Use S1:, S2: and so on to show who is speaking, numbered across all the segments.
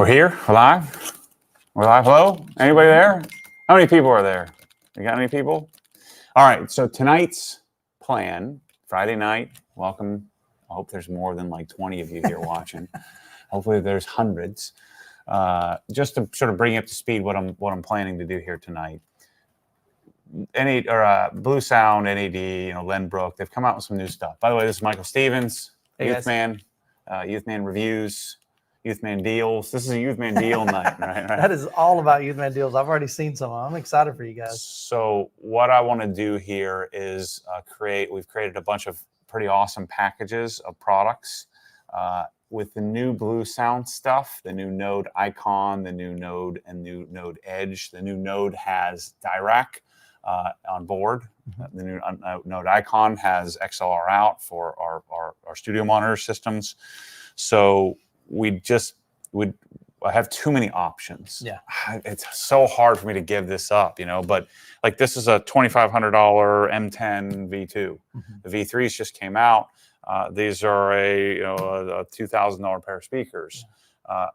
S1: We're here. We're live. We're live. Hello? Anybody there? How many people are there? You got any people? All right. So tonight's plan, Friday night. Welcome. I hope there's more than like 20 of you here watching. Hopefully there's hundreds. Just to sort of bring you up to speed what I'm planning to do here tonight. BlueSound, NAD, Lenbrook, they've come out with some new stuff. By the way, this is Michael Stevens,
S2: hey
S1: Youthman, Youthman Reviews, Youthman Deals. This is a Youthman Deal night, right?
S2: That is all about Youthman Deals. I've already seen some. I'm excited for you guys.
S1: So what I want to do here is we've created a bunch of pretty awesome packages of products with the new BlueSound stuff, the new Node Icon, the new Node and new Node Edge. The new Node has Dirac on board. The new Node Icon has XLR out for our studio monitor systems. So I have too many options.
S2: Yeah,
S1: it's so hard for me to give this up, but like this is a $2,500 M10 V2. The V3s just came out. These are a $2,000 pair of speakers.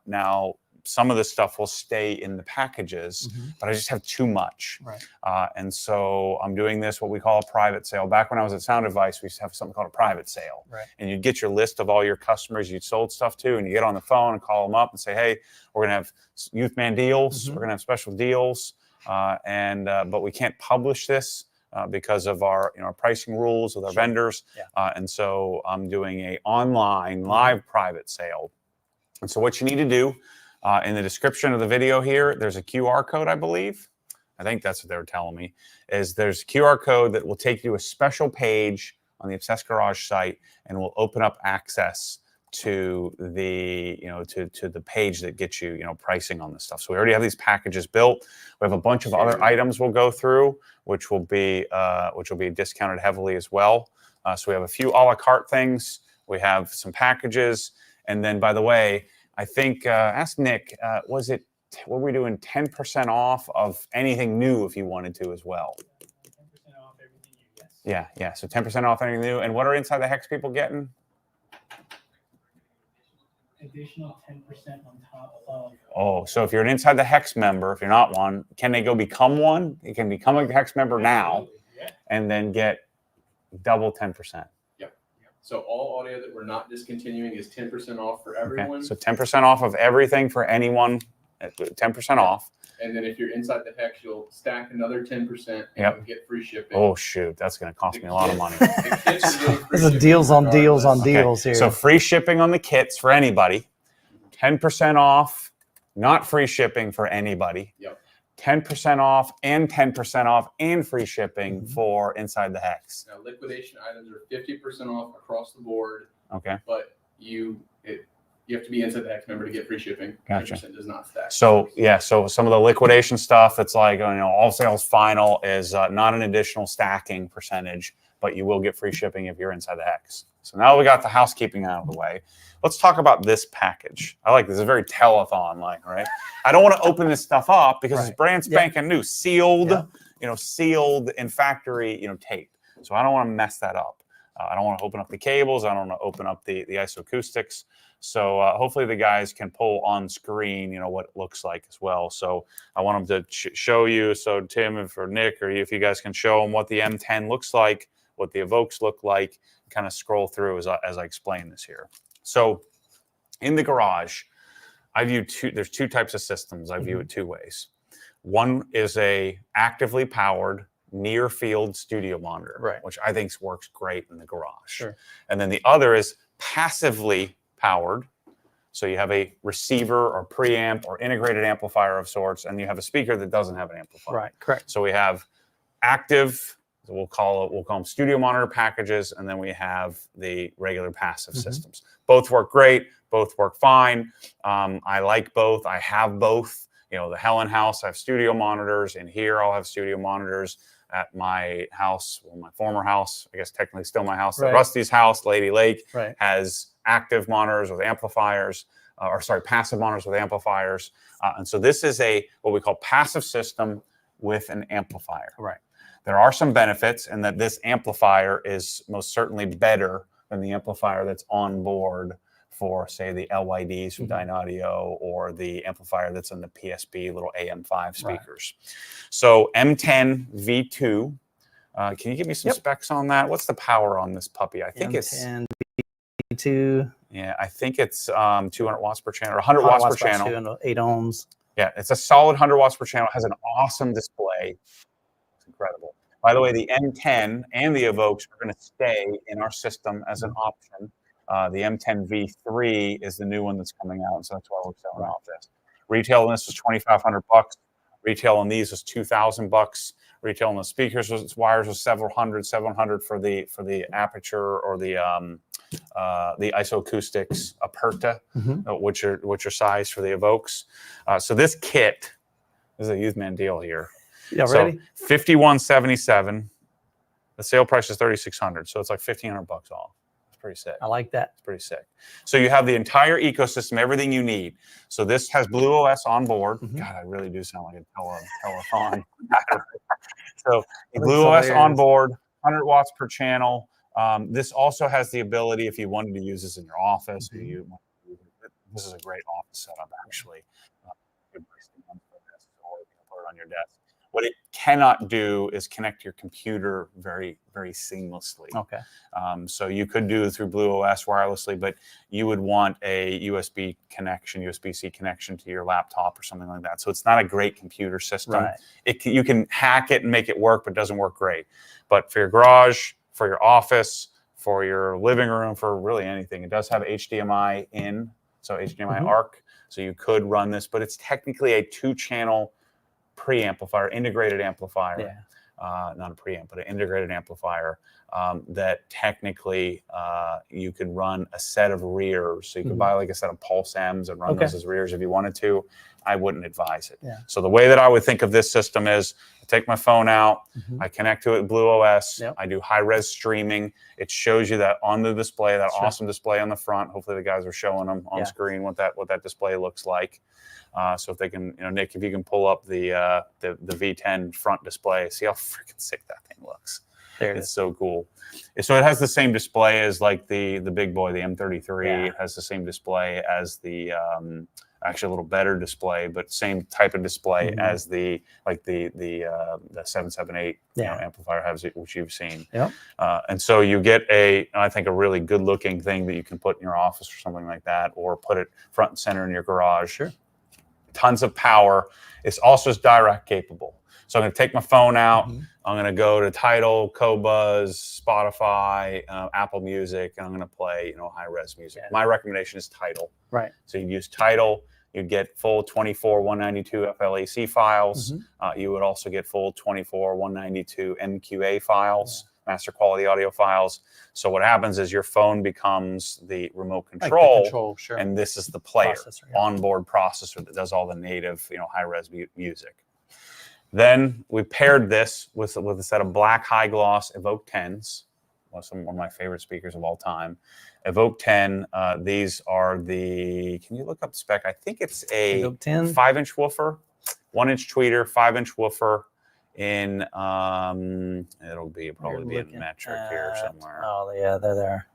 S1: Now, some of this stuff will stay in the packages, but I just have too much.
S2: Right.
S1: And so I'm doing this, what we call a private sale. Back when I was at Sound Advice, we used to have something called a private sale.
S2: Right.
S1: And you'd get your list of all your customers you'd sold stuff to, and you get on the phone and call them up and say, hey, we're going to have Youthman deals. We're going to have special deals. But we can't publish this because of our pricing rules with our vendors.
S2: Yeah.
S1: And so I'm doing a online live private sale. And so what you need to do, in the description of the video here, there's a QR code, I believe. I think that's what they were telling me, is there's a QR code that will take you to a special page on the Obsessed Garage site and will open up access to the, to the page that gets you, pricing on this stuff. So we already have these packages built. We have a bunch of other items we'll go through, which will be discounted heavily as well. So we have a few a la carte things. We have some packages. And then, by the way, I think, ask Nick, what were we doing 10% off of anything new if you wanted to as well?
S3: 10% off everything new, yes.
S1: Yeah. So 10% off anything new. And what are Inside the Hex people getting?
S3: Additional 10% on top of.
S1: Oh, so if you're an Inside the Hex member, if you're not one, can they go become one? You can become a Hex member now and then get double 10%.
S4: So all audio that we're not discontinuing is 10% off for everyone.
S1: Okay. So 10% off of everything for anyone, 10% off.
S4: And then if you're Inside the Hex, you'll stack another 10% and you'll get free shipping.
S1: Oh, shoot. That's going to cost me a lot of money.
S2: There's a deals on deals on deals here.
S1: So free shipping on the kits for anybody. 10% off, not free shipping for anybody.
S4: Yep.
S1: 10% off and 10% off and free shipping for Inside the Hex.
S4: Now, liquidation items are 50% off across the board.
S1: Okay.
S4: But you have to be Inside the Hex member to get free shipping.
S1: Gotcha.
S4: 10% does not stack.
S1: So, yeah, so some of the liquidation stuff that's like, all sales final is not an additional stacking percentage, but you will get free shipping if you're Inside the Hex. So now we got the housekeeping out of the way. Let's talk about this package. I like this. It's very telethon-like, right? I don't want to open this stuff up because it's brand spanking new, sealed, sealed in factory, tape. So I don't want to mess that up. I don't want to open up the cables. I don't want to open up the isoacoustics. So hopefully the guys can pull on screen, what it looks like as well. So I want them to show you. So Tim, or Nick, or if you guys can show them what the M10 looks like, what the Evokes look like, kind of scroll through as I explain this here. So in the garage, there's two types of systems. I view it two ways. One is a actively powered near field studio monitor, which I think works great in the garage.
S2: Sure.
S1: And then the other is passively powered. So you have a receiver or preamp or integrated amplifier of sorts, and you have a speaker that doesn't have an amplifier.
S2: Right, correct.
S1: So we have active, we'll call them studio monitor packages, and then we have the regular passive systems. Both work great. Both work fine. I like both. I have both. The Helen house, I have studio monitors. In here, I'll have studio monitors. At my house, my former house, I guess technically still my house, Rusty's house, Lady Lake, has active monitors with amplifiers, passive monitors with amplifiers. And so this is what we call passive system with an amplifier.
S2: Right.
S1: There are some benefits in that this amplifier is most certainly better than the amplifier that's on board for, say, the LYDs from Dynaudio or the amplifier that's in the PSP little AM5 speakers. So M10 V2. Can you give me some specs on that? What's the power on this puppy? I think it's
S2: M10 V2.
S1: Yeah, I think it's 200 watts per channel or 100 watts per channel.
S2: 8 ohms.
S1: Yeah, it's a solid 100 watts per channel. It has an awesome display. It's incredible. By the way, the M10 and the Evokes are going to stay in our system as an option. The M10 V3 is the new one that's coming out, so that's why we're selling off this. Retail on this is $2,500. Retail on these is $2,000. Retail on the speakers wires was several hundred, 700 for the aperture or the isoacoustics aperta, which are sized for the Evokes. So this kit is a youth man deal here.
S2: Yeah,
S1: so
S2: ready?
S1: $51.77. The sale price is $3,600, so it's like $1,500 off. It's pretty sick.
S2: I like that.
S1: It's pretty sick. So you have the entire ecosystem, everything you need. So this has BlueOS on board. God, I really do sound like a telethon. So BlueOS on board, 100 watts per channel. This also has the ability, if you wanted to use this in your office, this is a great office setup, actually. Good place to put this, or you can put it on your desk. What it cannot do is connect your computer very, very seamlessly.
S2: Okay.
S1: So you could do it through BlueOS wirelessly, but you would want a USB connection, USB-C connection to your laptop or something like that. So it's not a great computer system. Right. You can hack it and make it work, but it doesn't work great. But for your garage, for your office, for your living room, for really anything, it does have HDMI in, so HDMI ARC. So you could run this, but it's technically a 2-channel preamplifier, integrated amplifier, not a preamp, but an integrated amplifier that technically you could run a set of rears. So you could buy like a set of Pulse M's and run those as rears if you wanted to. I wouldn't advise it. So the way that I would think of this system is I take my phone out, I connect to it with BlueOS, I do high-res streaming. It shows you that on the display, that awesome display on the front. Hopefully the guys are showing them on screen what that display looks like. So if they can, Nick, if you can pull up the V10 front display, see how freaking sick that thing looks. It's so cool. So it has the same display as like the big boy, the M33. It has the same display as the actually a little better display, but same type of display as the 778 amplifier has, which you've seen. And so you get I think a really good looking thing that you can put in your office or something like that, or put it front and center in your garage. Tons of power. It's also direct capable. So I'm going to take my phone out. I'm going to go to Tidal, Qobuz, Spotify, Apple Music, and I'm going to play, high-res music. My recommendation is Tidal. Right. So you'd use Tidal. You'd get full 24 192 FLAC files. You would also get full 24 192 MQA files, master quality audio files. So what happens is your phone becomes the remote control, and this is the player, onboard processor that does all the native, high-res music. Then we paired this with a set of black high gloss Evoke 10s, one of my favorite speakers of all time. Evoke 10, these are can you look up the spec? I think it's a 5-inch woofer, 1-inch tweeter, 5-inch woofer in, it'll probably be in metric here somewhere.
S2: Oh, yeah, they're there.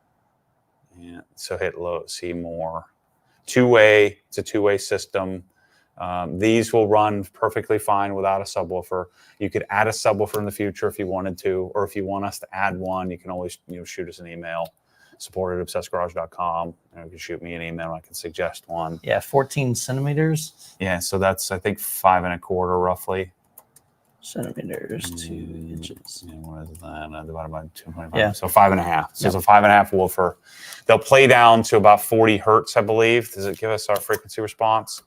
S1: Yeah, so hit Seymour. Two-way, it's a two-way system. These will run perfectly fine without a subwoofer. You could add a subwoofer in the future if you wanted to, or if you want us to add one, you can always shoot us an email, support@obsessedgarage.com. You can shoot me an email. I can suggest one.
S2: Yeah, 14 centimeters.
S1: Yeah, so that's I think 5 1/4 roughly.
S2: Centimeters, 2 inches.
S1: Yeah, what is that? Divided by 2.5. Yeah, so 5 1/2. So it's a 5 1/2 woofer. They'll play down to about 40 hertz, I believe. Does it give us our frequency response?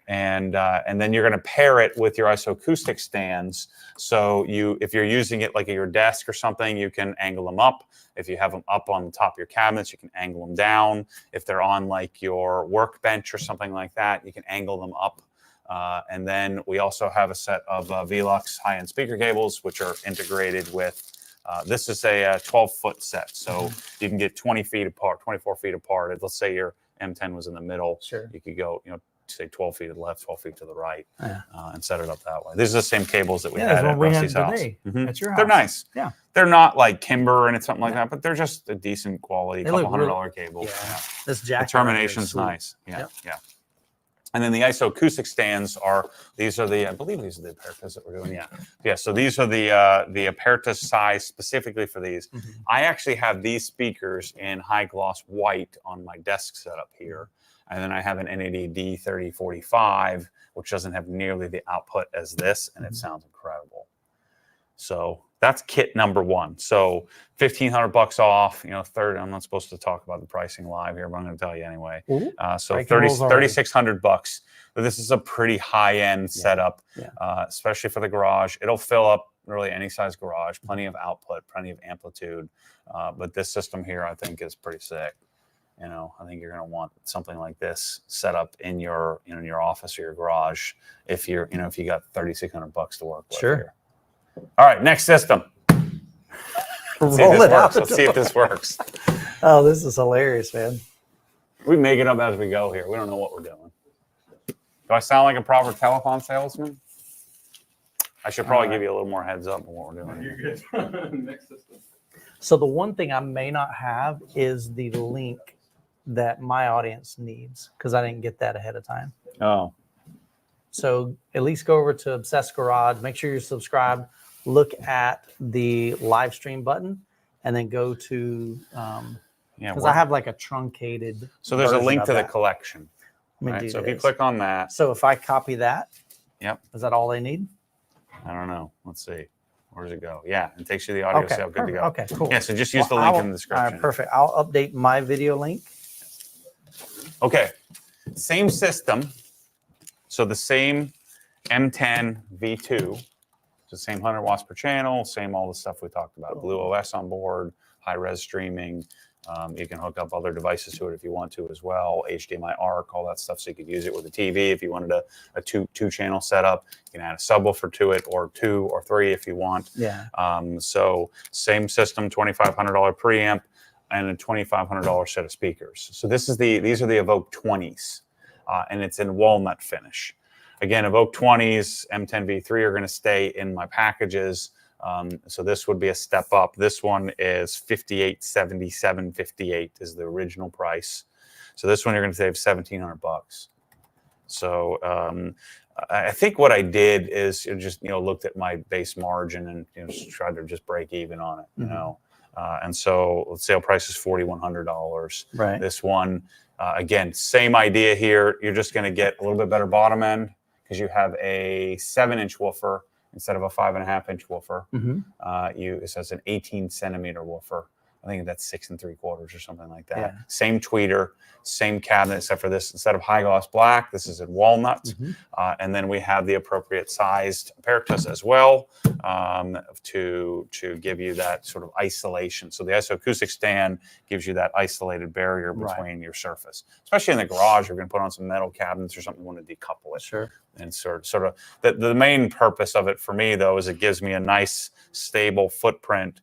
S1: And then you're going to pair it with your isoacoustic stands. So if you're using it like at your desk or something, you can angle them up. If you have them up on the top of your cabinets, you can angle them down. If they're on like your workbench or something like that, you can angle them up. And then we also have a set of Velux high-end speaker cables, which are integrated with. This is a 12-foot set, so you can get 20 feet apart, 24 feet apart. Let's say your M10 was in the middle. You could go, say 12 feet to the left, 12 feet to the right,
S2: Yeah.
S1: and set it up that way. These are the same cables that we
S2: Yeah,
S1: had
S2: that's
S1: at
S2: what we had
S1: Rusty's house.
S2: today
S1: Mhm.
S2: at your house.
S1: They're nice.
S2: Yeah.
S1: They're not like timber and it's something like that, but they're just a decent quality,
S2: They
S1: couple
S2: look really-
S1: $100 cable.
S2: Yeah.
S1: Yeah.
S2: This
S1: The
S2: jacket.
S1: termination's nice. Yeah,
S2: Yep.
S1: yeah. And then the isoacoustic stands are, these are the, I believe these are the Apertas that we're doing. Yeah. Yeah. So these are the Apertas size specifically for these.
S2: Mhm.
S1: I actually have these speakers in high gloss white on my desk setup here. And then I have an NAD D3045, which doesn't have nearly the output as this, and it sounds incredible. So that's kit number one. So $1,500 off, you know, third. I'm not supposed to talk about the pricing live here, but I'm going to tell you anyway.
S2: Ooh,
S1: So
S2: breaking rules already.
S1: $3,600. But this is a pretty high-end setup,
S2: Yeah.
S1: Especially for the garage. It'll fill up really any size garage, plenty of output, plenty of amplitude. But this system here, I think, is pretty sick. You know, I think you're going to want something like this set up in your, you know, in your office or your garage if you're, you know, if you got $3,600 to work with.
S2: Sure.
S1: Here. All right, next system. Let's see if
S2: Roll
S1: this
S2: it out
S1: works.
S2: the
S1: Let's see if this works.
S2: Oh, this is hilarious, man.
S1: We make it up as we go here. We don't know what we're doing. Do I sound like a proper telephone salesman? I should probably give you a little more heads up on what we're doing.
S4: You're good. Next system.
S2: So the one thing I may not have is the link that my audience needs because I didn't get that ahead of time.
S1: Oh,
S2: So at least go over to Obsessed Garage, make sure you're subscribed, look at the live stream button, and then go to,
S1: yeah.
S2: because I have like a truncated.
S1: So there's a
S2: version
S1: link
S2: of
S1: to the
S2: that.
S1: collection.
S2: Let me
S1: Right?
S2: do
S1: So if you
S2: this.
S1: click on that,
S2: So if I copy that,
S1: yep.
S2: is that all they need?
S1: I don't know. Let's see. Where does it go? Yeah, it takes you to the audio.
S2: Okay,
S1: So good to go.
S2: okay, cool.
S1: Yeah, so just use the
S2: Well,
S1: link
S2: I'll-
S1: in the description.
S2: All right, perfect. I'll update my video link.
S1: Okay, same system. So the same M10 V2, the same 100 watts per channel, same all the stuff we talked about. Blue OS on board, high res streaming. You can hook up other devices to it if you want to as well. HDMI ARC, all that stuff. So you could use it with a TV if you wanted a two channel setup. You can add a subwoofer to it, or 2 or 3 if you want.
S2: Yeah.
S1: So same system, $2,500 preamp and a $2,500 set of speakers. So these are the Evoke 20s, and it's in walnut finish. Again, Evoke 20s, M10 V3 are going to stay in my packages. So this would be a step up. This one is $58.77.58 is the original price. So this one you're going to save $1,700. So I think what I did is just looked at my base margin and just tried to just break even on it. You know, and so the sale price is $4,100.
S2: Right.
S1: This one again, same idea here. You're just going to get a little bit better bottom end because you have a 7-inch woofer instead of a 5.5-inch woofer. It says an 18 centimeter woofer. I think that's 6 3/4 or something like that.
S2: Yeah.
S1: Same tweeter, same cabinet, except for this, instead of high gloss black, this is in walnut. And then we have the appropriate sized Apertas as well to give you that sort of isolation. So the isoacoustic stand gives you that isolated barrier between your surface. Especially in the garage, you're going to put on some metal cabinets or something, you want to decouple it.
S2: Sure.
S1: And sort of the main purpose of it for me, though, is it gives me a nice, stable footprint.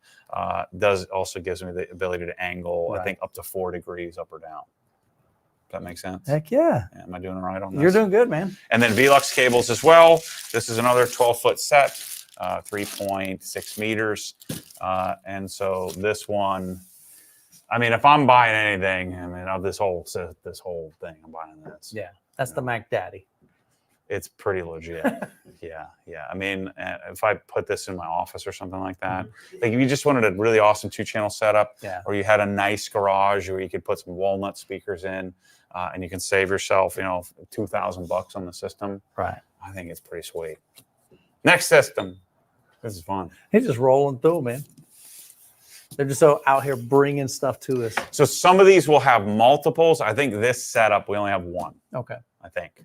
S1: Does also gives me the ability to angle, I think, up to 4 degrees up or down. Does that make sense?
S2: Heck yeah.
S1: Am I doing it right on this?
S2: You're doing good, man.
S1: And then Velux cables as well. This is another 12-foot set, 3.6 meters. And so this one, I mean, if I'm buying anything, I mean, of this whole thing, I'm buying this.
S2: Yeah. That's the Mac Daddy.
S1: It's pretty legit. Yeah. I mean, if I put this in my office or something like that, like if you just wanted a really awesome 2-channel setup, or you had a nice garage where you could put some walnut speakers in, and you can save yourself, $2,000 on the system.
S2: Right.
S1: I think it's pretty sweet. Next system. This is fun.
S2: He's just rolling through, man. They're just so out here bringing stuff to us.
S1: So some of these will have multiples. I think this setup, we only have one.
S2: Okay.
S1: I think.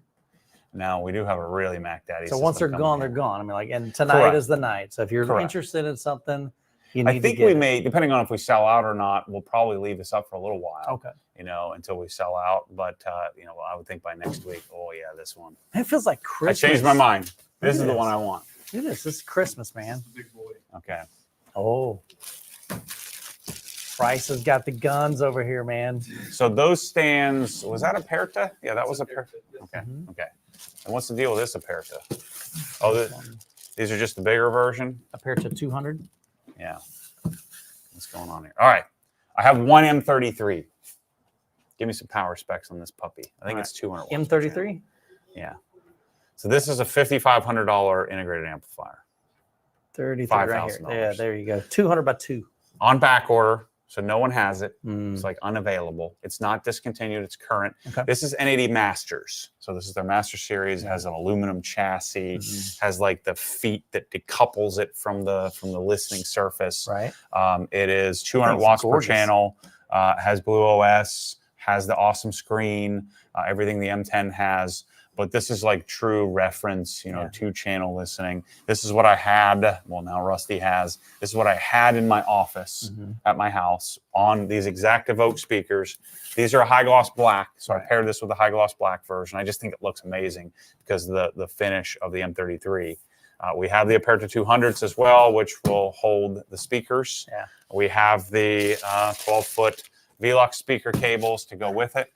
S1: Now we do have a really Mac Daddy.
S2: So once they're gone, they're gone. I mean, like, and tonight
S1: Correct.
S2: is the night. So if you're
S1: Correct.
S2: interested in something, you need
S1: I think
S2: to get
S1: we
S2: it.
S1: may, depending on if we sell out or not, we'll probably leave this up for a little while.
S2: Okay.
S1: Until we sell out. But I would think by next week. Oh yeah, this one.
S2: It feels like Christmas.
S1: I changed my mind. This is
S2: Look
S1: the
S2: at
S1: one
S2: this.
S1: I want.
S2: Look at this. This is Christmas, man.
S4: Big boy.
S1: Okay.
S2: Oh. Price has got the guns over here, man.
S1: So those stands, was that a Aperta? Yeah, that was a Aperta. Okay,
S2: Mhm.
S1: okay. And what's the deal with this Aperta? Oh, these are just the bigger version?
S2: Aperta 200.
S1: Yeah. What's going on here? All right. I have one M33. Give me some power specs on this puppy. I think it's 200 watts.
S2: M33?
S1: Yeah. So this is a $5,500 integrated amplifier.
S2: 33 right here.
S1: $5,000.
S2: Yeah, there you go. 200 by 2.
S1: On back order, so no one has it.
S2: Mm.
S1: It's like unavailable. It's not discontinued. It's current.
S2: Okay.
S1: This is NAD Masters. So this is their Master Series. It has an aluminum chassis. Has like the feet that decouples it from the listening surface.
S2: Right.
S1: It is 200 watts
S2: gorgeous.
S1: per channel. Has Blue OS. Has the awesome screen. Everything the M10 has. But this is like true reference, you know, 2-channel listening. This is what I had. Well, now Rusty has. This is what I had in my office at my house on these exact Evoke speakers. These are a high gloss black, so I paired this with a high gloss black version. I just think it looks amazing because of the finish of the M33. We have the Aperta 200s as well, which will hold the speakers.
S2: Yeah.
S1: We have the 12-foot Velux speaker cables to go with it.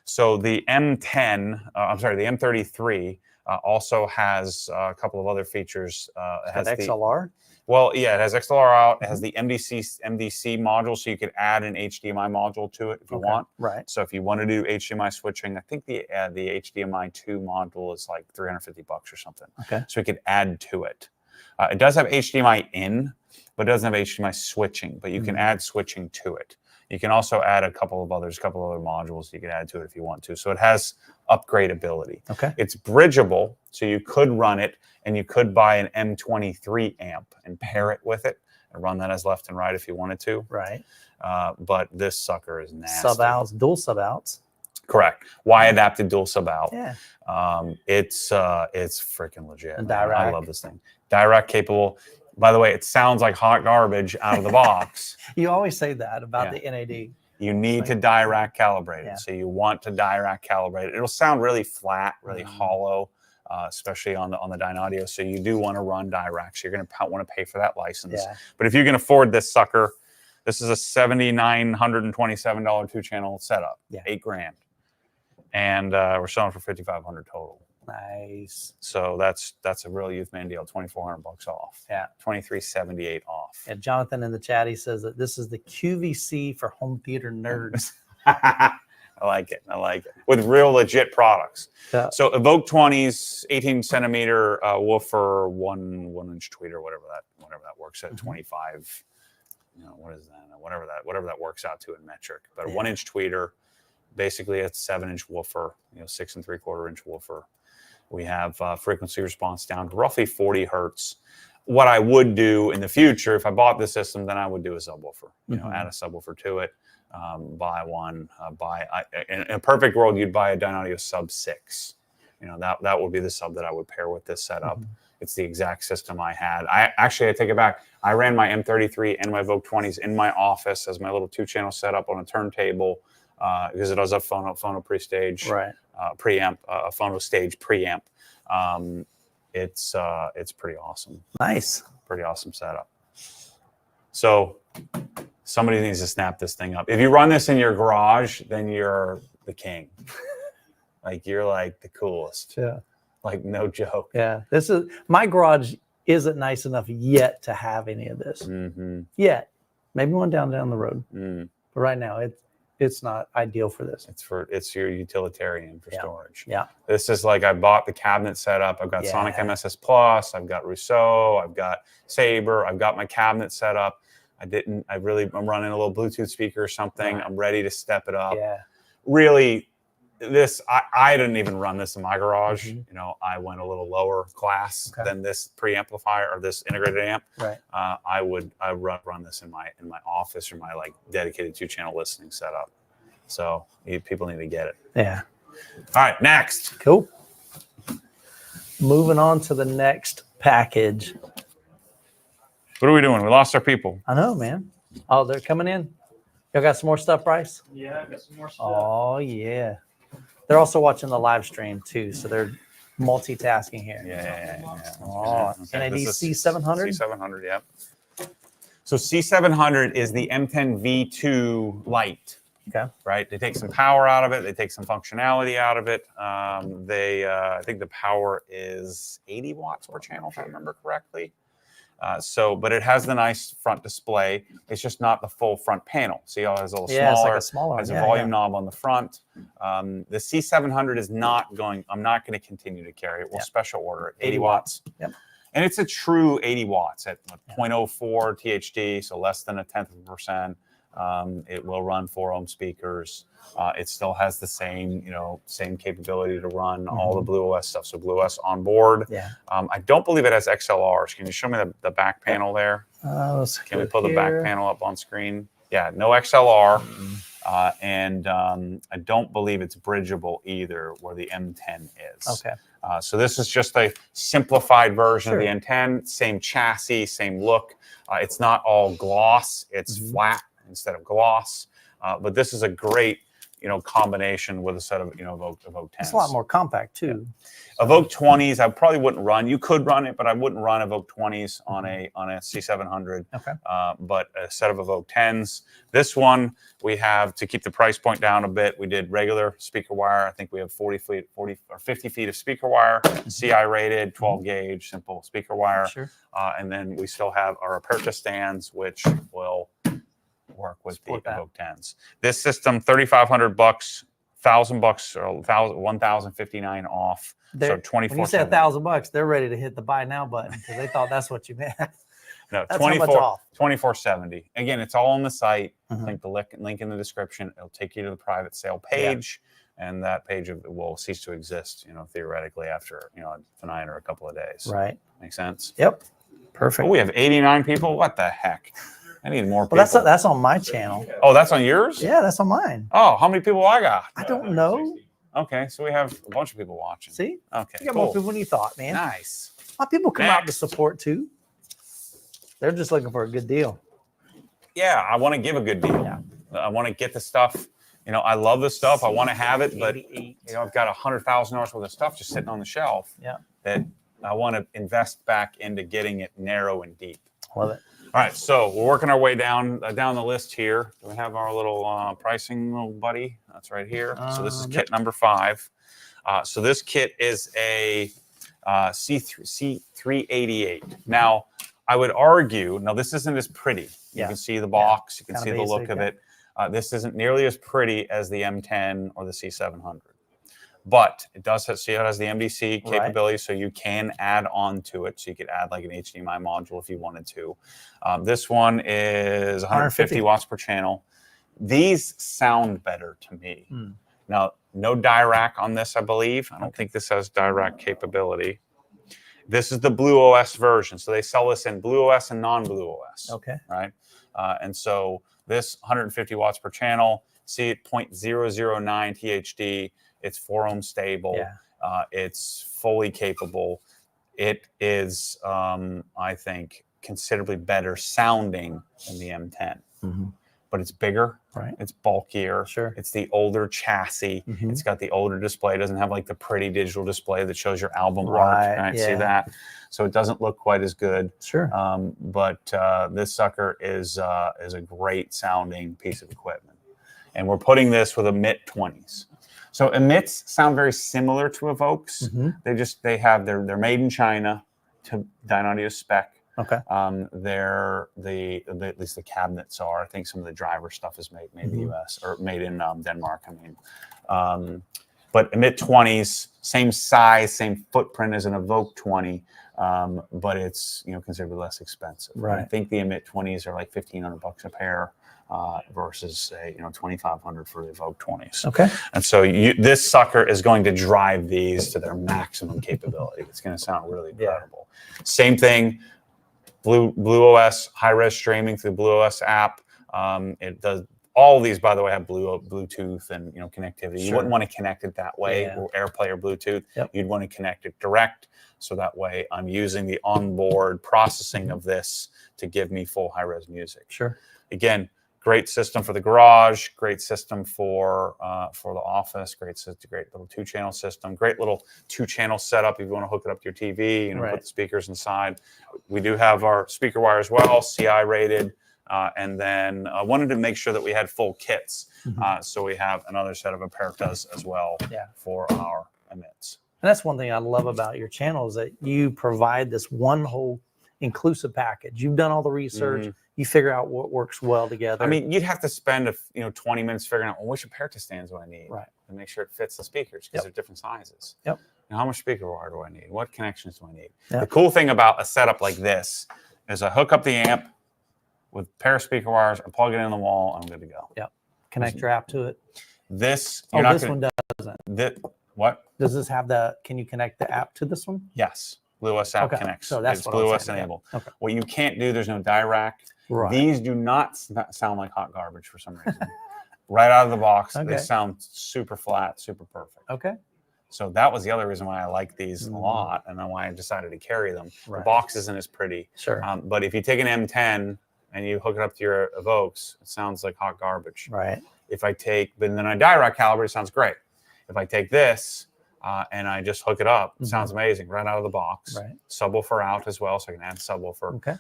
S1: So the M10, I'm sorry, the M33 also has a couple of other features. It has
S2: XLR?
S1: Well, yeah, it has XLR out. It has the MDC module, so you could add an HDMI module to it if you want.
S2: Right.
S1: So if you want to do HDMI switching, I think the HDMI 2 module is like $350 or something.
S2: Okay.
S1: So we could add to it. It does have HDMI in, but it doesn't have HDMI switching, but you can add switching to it. You can also add a couple of other modules you can add to it if you want to. So it has upgradability.
S2: Okay.
S1: It's bridgeable, so you could run it and you could buy an M23 amp and pair it with it and run that as left and right if you wanted to.
S2: Right.
S1: But this sucker is nasty.
S2: Sub-outs, dual sub-outs.
S1: Correct. Y adapted dual sub-out.
S2: Yeah.
S1: It's freaking legit.
S2: And
S1: Man. I
S2: Dirac.
S1: love this thing. Dirac capable. By the way, it sounds like hot garbage out of the box.
S2: You always say that about the NAD.
S1: You need to Dirac calibrate it.
S2: Yeah.
S1: So you want to Dirac calibrate it. It'll sound really flat, really hollow, especially on the Dynaudio. So you do want to run Dirac. So you're going to want to pay for that license.
S2: Yeah.
S1: But if you can afford this sucker, this is a $7,927 2-channel setup.
S2: Yeah.
S1: $8,000. And we're selling for $5,500 total.
S2: Nice.
S1: So that's a real Youth Man deal. $2,400 off.
S2: Yeah.
S1: $2,378 off.
S2: And Jonathan in the chat, he says that this is the QVC for home theater nerds.
S1: I like it. I like it. With real legit products.
S2: Yeah.
S1: So Evoke 20s, 18 centimeter woofer, one inch tweeter, whatever that works at 25. You know, what is that? Whatever that works out to in metric. But a 1-inch tweeter, basically it's 7-inch woofer, 6 3/4 inch woofer. We have frequency response down to roughly 40 hertz. What I would do in the future, if I bought this system, then I would do a subwoofer. Add a subwoofer to it. Buy one. In a perfect world, you'd buy a Dynaudio Sub 6. That would be the sub that I would pair with this setup. It's the exact system I had. I take it back. I ran my M33 and my Evoke 20s in my office as my little 2-channel setup on a turntable because it does have phono pre-stage.
S2: Right.
S1: Preamp, a phono stage preamp. It's pretty awesome.
S2: Nice.
S1: Pretty awesome setup. So somebody needs to snap this thing up. If you run this in your garage, then you're the king. Like you're like the coolest.
S2: Yeah.
S1: Like no joke.
S2: Yeah. This is my garage isn't nice enough yet to have any of this. Yet. Maybe one down the road. But right now it's not ideal for this.
S1: It's your utilitarian for storage.
S2: Yeah.
S1: This is like I bought the cabinet setup. I've got Sonic MSS Plus. I've got Rousseau. I've got Sabre. I've got my cabinet set up. I'm running a little Bluetooth speaker or something. I'm ready to step it up.
S2: Yeah.
S1: Really, I didn't even run this in my garage. I went a little lower class than this preamplifier or this integrated amp.
S2: Right.
S1: I run this in my office or my like dedicated 2-channel listening setup. So people need to get it.
S2: Yeah.
S1: All right, next.
S2: Cool. Moving on to the next package.
S1: What are we doing? We lost our people.
S2: I know, man. Oh, they're coming in. Y'all got some more stuff, Bryce?
S3: Yeah, I got some more stuff.
S2: Oh, yeah. They're also watching the live stream, too, so they're multitasking here.
S1: Yeah.
S2: Oh, NAD C700?
S1: C700, yeah. So C700 is the M10 V2 Lite.
S2: Okay.
S1: Right. They take some power out of it. They take some functionality out of it. I think the power is 80 watts per channel, if I remember correctly. But it has the nice front display. It's just not the full front panel. See how it has a little smaller.
S2: It's like a smaller.
S1: Has a volume knob on the front. The C700 is not going. I'm not going to continue to carry it. We'll special order it. 80 watts.
S2: Yep.
S1: And it's a true 80 watts at 0.04 THD, so less than 0.1%. It will run 4 ohm speakers. It still has the same, same capability to run all the BlueOS stuff. So BlueOS on board.
S2: Yeah.
S1: I don't believe it has XLRs. Can you show me the back panel there? Can we pull the back panel up on screen? Yeah, no XLR. And I don't believe it's bridgeable either, where the M10 is.
S2: Okay.
S1: So this is just a simplified version of the M10. Same chassis, same look. It's not all gloss. It's flat instead of gloss. But this is a great, combination with a set of, Evoke 10s.
S2: It's a lot more compact too.
S1: Evoke 20s, I probably wouldn't run. You could run it, but I wouldn't run Evoke 20s on a C700.
S2: Okay.
S1: But a set of Evoke 10s. This one we have, to keep the price point down a bit, we did regular speaker wire. I think we have 40 or 50 feet of speaker wire, CI rated, 12 gauge, simple speaker wire.
S2: Sure.
S1: And then we still have our Aperta stands, which will work with the Evoke 10s. This system, $3,500, $1,000 or 1,059 off. So 24.
S2: When you say $1,000, they're ready to hit the buy now button because they thought that's what you meant.
S1: No,
S2: that's
S1: 2470. Again, it's all on the site. Link in the description. It'll take you to the private sale page, and that page will cease to exist, theoretically after tonight or a couple of days.
S2: Right.
S1: Makes sense.
S2: Yep. Perfect.
S1: Oh, we have 89 people. What the heck? I need more people.
S2: Well, that's on my channel.
S1: Oh, that's on yours?
S2: Yeah, that's on mine.
S1: Oh, how many people I got?
S2: I don't know.
S1: Okay, so we have a bunch of people watching.
S2: See?
S1: Okay,
S2: you got more people than you thought, man.
S1: Nice.
S2: My people come out to support too. They're just looking for a good deal.
S1: Yeah, I want to give a good deal.
S2: Yeah.
S1: I want to get the stuff. I love this stuff. I want to have it, but I've got $100,000 worth of stuff just sitting on the shelf.
S2: Yeah.
S1: That I want to invest back into getting it narrow and deep.
S2: Love it.
S1: All right, so we're working our way down the list here. Do we have our little pricing little buddy? That's right here. So this is kit number 5. So this kit is a C388. Now, I would argue, this isn't as pretty. You can see the box. You can see the look of it. This isn't nearly as pretty as the M10 or the C700. But it does have, see how it has the MDC capability, so you can add on to it. So you could add like an HDMI module if you wanted to. This one is 150 watts per channel. These sound better to me. Now, no DIRAC on this, I believe. I don't think this has DIRAC capability. This is the BlueOS version. So they sell this in BlueOS and non-BlueOS. Okay. Right? And so this 150 watts per channel, see it 0.009 THD. It's 4 ohm stable. It's fully capable. It is, I think, considerably better sounding than the M10. But it's bigger. Right. It's bulkier. Sure. It's the older chassis. It's got the older display. It doesn't have like the pretty digital display that shows your album art. Right? See that? So it doesn't look quite as good. Sure. But this sucker is a great sounding piece of equipment. And we're putting this with Emit 20s. So Emits sound very similar to Evokes. They're made in China to Dynaudio spec. Okay. At least the cabinets are. I think some of the driver stuff is made in the U.S. or made in Denmark. But Emit 20s, same size, same footprint as an Evoke 20, but it's considerably less expensive. Right. I think the Emit 20s are like $1,500 a pair. Versus say $2,500 for the Evoke 20s. Okay. And so this sucker is going to drive these to their maximum capability. It's going to sound really incredible. Same thing, BlueOS high-res streaming through the BlueOS app. It does. All of these, by the way, have Bluetooth and connectivity. Sure. You wouldn't want to connect it that way, or AirPlay or Bluetooth. Yep. You'd want to connect it direct, so that way I'm using the onboard processing of this to give me full high-res music. Sure. Again. Great system for the garage, great system for the office, great little 2-channel system, great little 2-channel setup if you want to hook it up to your TV, put the speakers inside. we do have our speaker wire as well, CI rated. And then I wanted to make sure that we had full kits. So we have another set of Apertas as well for our emits.
S2: And that's one thing I love about your channel is that you provide this one whole inclusive package. You've done all the research. You figure out what works well together.
S1: I mean, you'd have to spend 20 minutes figuring out, well, which Aperta stands do I need?
S2: Right.
S1: And make sure it fits the speakers because they're different sizes.
S2: Yep.
S1: And how much speaker wire do I need? What connections do I need?
S2: Yep.
S1: The cool thing about a setup like this is I hook up the amp with a pair of speaker wires, I plug it in the wall, and I'm good to go.
S2: Yep. Connect your app to it.
S1: This,
S2: this one doesn't.
S1: What?
S2: Does this have can you connect the app to this one?
S1: Yes. BlueOS app connects.
S2: So that's
S1: it's
S2: what
S1: BlueOS enabled.
S2: Okay.
S1: What you can't do, there's no DIRAC.
S2: Right.
S1: These do not sound like hot garbage for some reason. Right out of the box, they
S2: Okay.
S1: sound super flat, super perfect.
S2: Okay.
S1: So that was the other reason why I like these a lot, and then why I decided to carry them.
S2: Right.
S1: The box isn't as pretty.
S2: Sure.
S1: But if you take an M10 and you hook it up to your Evokes, it sounds like hot garbage.
S2: Right.
S1: But then I DIRAC calibrate, it sounds great. If I take this and I just hook it up, it sounds amazing right out of the box.
S2: Right.
S1: Subwoofer out as well, so I can add subwoofer.
S2: Okay.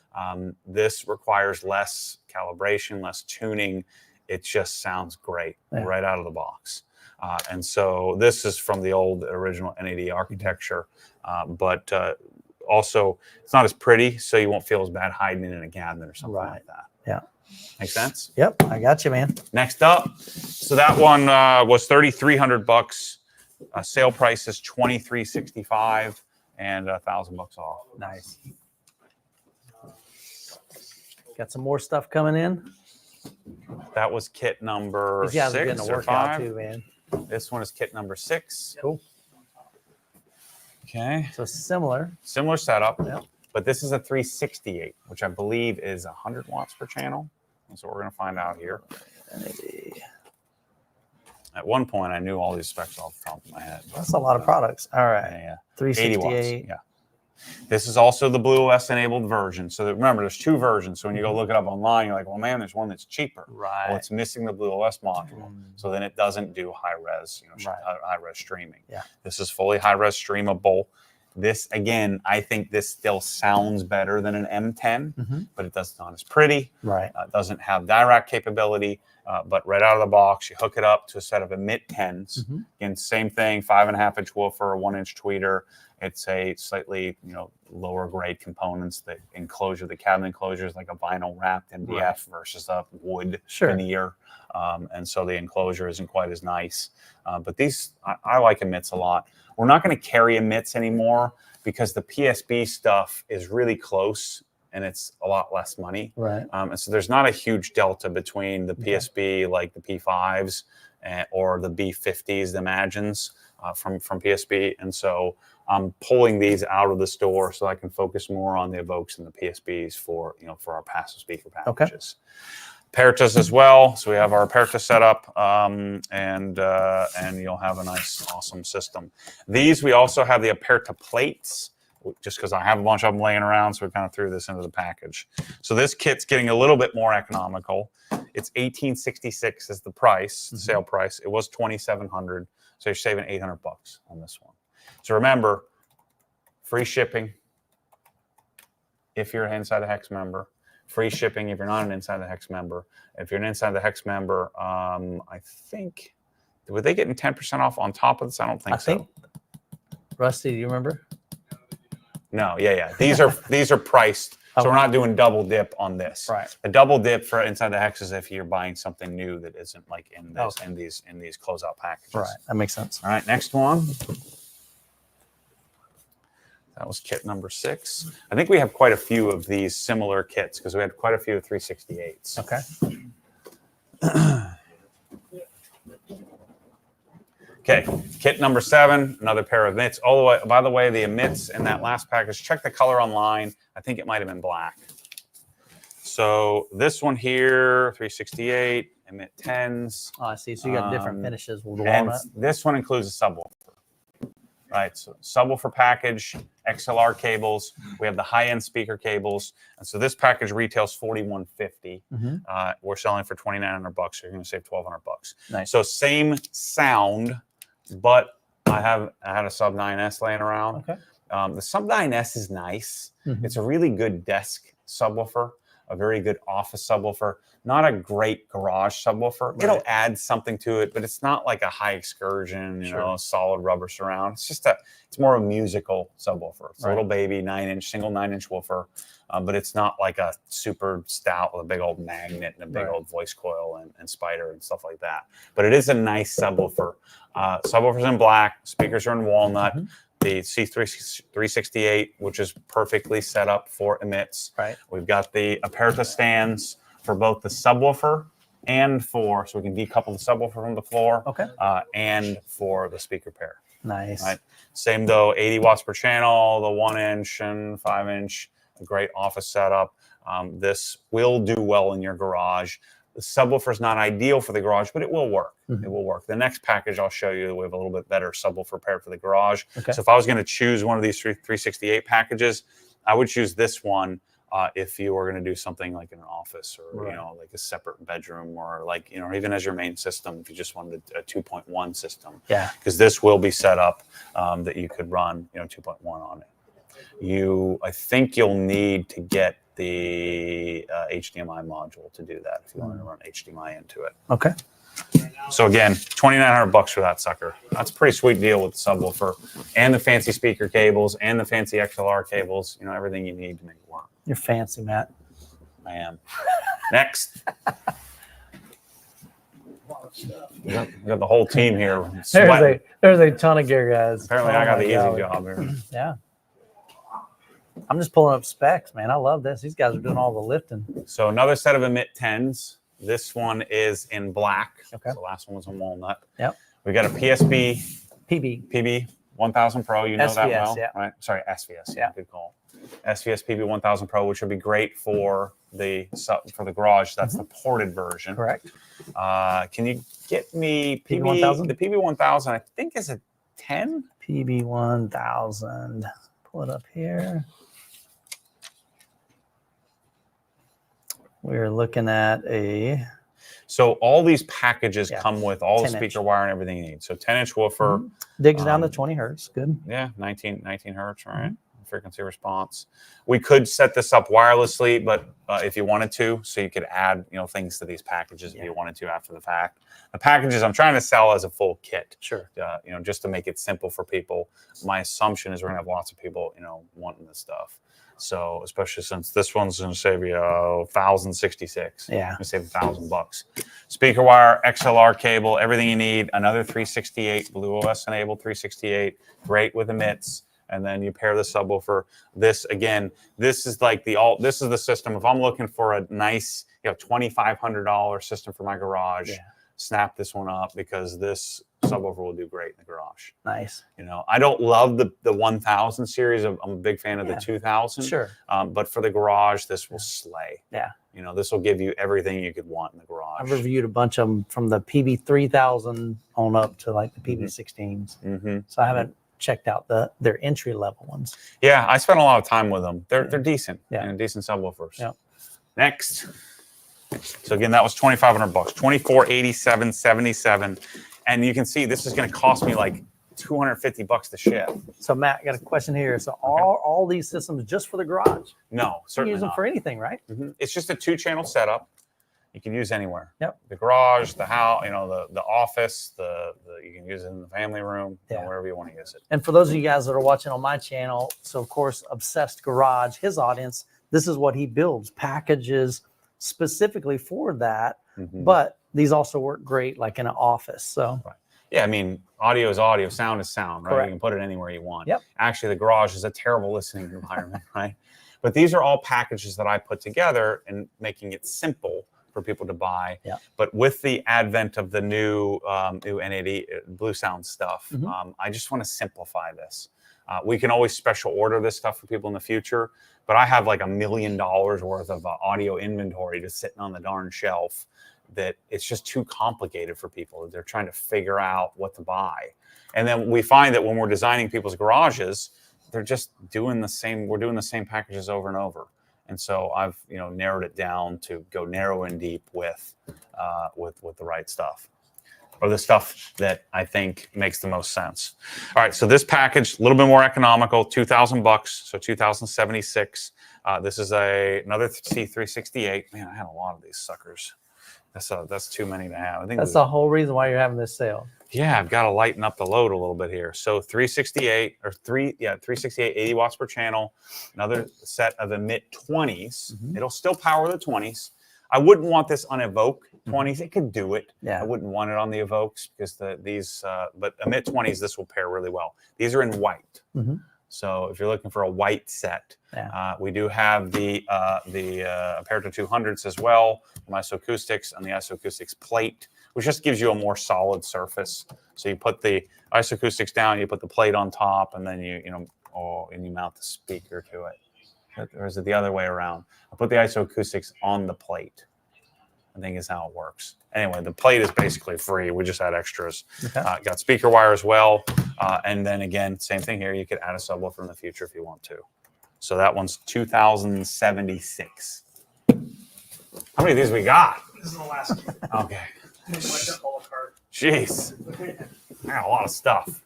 S1: This requires less calibration, less tuning. It just sounds great right out of the box. And so this is from the old original NAD architecture, but also it's not as pretty, so you won't feel as bad hiding it in a cabinet or something like that.
S2: Yeah.
S1: Make sense?
S2: Yep. I got you, man.
S1: Next up, so that one was $3,300. Sale price is $2,365 and $1,000 off.
S2: Nice. Got some more stuff coming in.
S1: That was kit number
S2: These guys are
S1: 6
S2: getting to
S1: or
S2: work out
S1: 5.
S2: too, man.
S1: This one is kit number 6.
S2: Cool.
S1: Okay.
S2: So similar.
S1: Similar setup,
S2: Yep.
S1: but this is a 368, which I believe is 100 watts per channel. That's what we're going to find out here. At one point, I knew all these specs off the top of my head.
S2: That's a lot of products. All right.
S1: Yeah.
S2: 368.
S1: 80 watts. Yeah. This is also the BlueOS enabled version. So that, remember, there's 2 versions. So when you go look it up online, you're like, well, man, there's one that's cheaper.
S2: Right.
S1: Well, it's missing the BlueOS module. So then it doesn't do high res, high res streaming.
S2: Yeah.
S1: This is fully high res streamable. This, again, I think this still sounds better than an M10, but it does not as pretty.
S2: Right.
S1: It doesn't have DIRAC capability, but right out of the box, you hook it up to a set of Emit 10s. Again, same thing, 5.5-inch woofer, 1-inch tweeter. It's a slightly, lower grade components. The enclosure, the cabinet enclosure is like a vinyl wrapped MDF versus a wood veneer. And so the enclosure isn't quite as nice. But these, I like Emits a lot. We're not going to carry Emits anymore because the PSB stuff is really close and it's a lot less money.
S2: Right.
S1: And so there's not a huge delta between the PSB, like the P5s or the B50s, the Imagines from PSB. And so I'm pulling these out of the store so I can focus more on the Evokes and the PSBs for our passive speaker packages. Apertas as well. So we have our Aperta set up, and you'll have a nice, awesome system. These, we also have the Aperta plates, just because I have a bunch of them laying around, so we kind of threw this into the package. So this kit's getting a little bit more economical. It's $1,866 is the price, the sale price. It was $2,700, so you're saving $800 on this one. So remember, free shipping if you're an Inside the Hex member. Free shipping if you're not an Inside the Hex member. If you're an Inside the Hex member, I think, were they getting 10% off on top of this? I don't think so.
S2: Rusty, do you remember?
S1: No, yeah. These are priced, so we're not doing double dip on this.
S2: Right.
S1: The double dip for Inside the Hex is if you're buying something new that isn't like in this in these closeout packages.
S2: Right. That makes sense.
S1: All right, next one. That was kit number 6. I think we have quite a few of these similar kits because we had quite a few of 368s.
S2: Okay.
S1: Okay, kit number 7, another pair of emits. All the way, by the way, the emits in that last package, check the color online. I think it might have been black. So this one here, 368, emit 10s.
S2: Oh, I see. So you got different finishes with
S1: And
S2: walnut.
S1: this one includes a subwoofer. Right, so subwoofer package, XLR cables. We have the high-end speaker cables, and so this package retails $4,150. We're selling for $2,900. So you're going to save $1,200.
S2: Nice.
S1: So same sound, but I had a Sub 9S laying around.
S2: Okay.
S1: The Sub 9S is nice.
S2: Mhm.
S1: It's a really good desk subwoofer, a very good office subwoofer, not a great garage subwoofer.
S2: Right.
S1: It'll add something to it, but it's not like a high excursion, you
S2: Sure.
S1: know, solid rubber surround. It's more a musical subwoofer. It's a
S2: Right.
S1: little baby 9-inch, single 9-inch woofer, but it's not like a super stout with a big old magnet and a big
S2: Right.
S1: old voice coil and spider and stuff like that. But it is a nice subwoofer. Subwoofer's in black, speakers are in walnut.
S2: Mhm.
S1: The C388, which is perfectly set up for emits.
S2: Right.
S1: We've got the Aperta stands for both the subwoofer and so we can decouple the subwoofer from the floor.
S2: Okay.
S1: And for the speaker pair.
S2: Nice.
S1: Right. Same though, 80 watts per channel, the 1-inch and 5-inch, a great office setup. This will do well in your garage. The subwoofer is not ideal for the garage, but it will work.
S2: Mhm.
S1: It will work. The next package I'll show you, we have a little bit better subwoofer paired for the garage.
S2: Okay.
S1: So if I was going to choose one of these 368 packages, I would choose this one if you were going to do something like in an office or
S2: Right.
S1: you know, like a separate bedroom or like, you know, even as your main system if you just wanted a 2.1 system.
S2: Yeah.
S1: Because this will be set up that you could run, you know, 2.1 on it. I think you'll need to get the HDMI module to do that if you wanted to run HDMI into it.
S2: Okay.
S1: So again, $2,900 for that sucker. That's a pretty sweet deal with the subwoofer and the fancy speaker cables and the fancy XLR cables. You know, everything you need to make it work.
S2: You're fancy, Matt.
S1: I am. Next. We got the whole team here. sweating.
S2: There's a ton of gear, guys.
S1: Apparently,
S2: Oh
S1: I got
S2: my
S1: the easy
S2: God.
S1: job here.
S2: Yeah. I'm just pulling up specs, man. I love this. These guys are doing all the lifting.
S1: So another set of Emit 10s. This one is in black.
S2: Okay.
S1: The last one was in walnut.
S2: Yep.
S1: We got a PSB
S2: PB.
S1: 1000 Pro. You know that
S2: SVS,
S1: well,
S2: yeah.
S1: right? Sorry, SVS.
S2: Yeah.
S1: Good call. SVS PB 1000 Pro, which would be great for the garage. That's the ported version.
S2: Correct.
S1: Can you get me
S2: PB 1000?
S1: The PB 1000, I think, is a 10.
S2: PB 1000. Pull it up here. We're looking at a
S1: So all these packages
S2: Yeah.
S1: come with all the
S2: 10-inch.
S1: speaker wire and everything you need. So 10-inch woofer.
S2: digs down to
S1: Um,
S2: 20 hertz. Good.
S1: Yeah, 19 hertz, right?
S2: Mm-hmm.
S1: Frequency response. We could set this up wirelessly, but if you wanted to, so you could add, you know, things to these packages if you wanted to after the fact. The packages I'm trying to sell as a full kit,
S2: Sure.
S1: you know, just to make it simple for people. My assumption is we're gonna have lots of people, you know, wanting this stuff. So especially since this one's gonna save you 1,066.
S2: Yeah.
S1: Gonna save $1,000. Speaker wire, XLR cable, everything you need. Another 368 BlueOS enabled 368, great with emits. And then you pair the subwoofer. This again, this is like this is the system. If I'm looking for a nice, you know, $2,500 system for my garage, snap this one up because this subwoofer will do great in the garage.
S2: Nice.
S1: You know, I don't love the 1000 series. I'm a big fan of the 2000.
S2: Sure.
S1: But for the garage, this will slay.
S2: Yeah.
S1: You know, this will give you everything you could want in the garage.
S2: I've reviewed a bunch of them from the PB 3000 on up to like the PB 16s.
S1: Mm-hmm.
S2: So I haven't checked out their entry level ones.
S1: Yeah, I spent a lot of time with them. They're decent.
S2: Yeah.
S1: And decent subwoofers.
S2: Yeah.
S1: Next. So again, that was $2,500, $2,487.77, and you can see this is going to cost me like $250 to ship.
S2: So Matt, I got a question here. So are all these systems just for the garage?
S1: No,
S2: You can
S1: certainly
S2: use them
S1: not.
S2: for anything, right?
S1: It's just a 2-channel setup. You can use anywhere.
S2: Yep.
S1: The garage, the house, you know, the office, you can use it in the family room, you know,
S2: Yeah.
S1: wherever you want to use it.
S2: And for those of you guys that are watching on my channel, so of course, Obsessed Garage, his audience, this is what he builds, packages specifically for that.
S1: Mhm.
S2: But these also work great like in an office. So
S1: Yeah, I mean, audio is audio, sound is sound, right?
S2: Correct.
S1: You can put it anywhere you want.
S2: Yep.
S1: Actually, the garage is a terrible listening environment, right? But these are all packages that I put together and making it simple for people to buy.
S2: Yep.
S1: But with the advent of the new NAD BlueSound stuff,
S2: Mhm.
S1: I just want to simplify this. We can always special order this stuff for people in the future, but I have like $1 million worth of audio inventory just sitting on the darn shelf that it's just too complicated for people. They're trying to figure out what to buy. And then we find that when we're designing people's garages, they're just doing the same. We're doing the same packages over and over. And so I've, you know, narrowed it down to go narrow and deep with the right stuff. or the stuff that I think makes the most sense. All right, so this package, a little bit more economical, $2,000, so 2,076. This is another C368. Man, I had a lot of these suckers. That's too many to have. I think
S2: That's the whole reason why you're having this sale.
S1: yeah, I've got to lighten up the load a little bit here. So 368 80 watts per channel. Another set of Emit 20s. It'll still power the 20s. I wouldn't want this on Evoke 20s. It could do it.
S2: Yeah.
S1: I wouldn't want it on the Evokes because but Emit 20s, this will pair really well. These are in white. So if you're looking for a white set, we do have the Aperto 200s as well, from Isoacoustics, and the Isoacoustics plate, which just gives you a more solid surface. So you put the Isoacoustics down, you put the plate on top, and then you mount the speaker to it. Or is it the other way around? I put the Isoacoustics on the plate, I think is how it works. Anyway, the plate is basically free. We just add extras.
S2: Okay.
S1: Got speaker wire as well. And then again, same thing here. You could add a subwoofer in the future if you want to. So that one's 2,076. How many of these we got?
S3: This is the last one.
S1: Okay.
S3: Jeez.
S1: Jeez. I got a lot of stuff.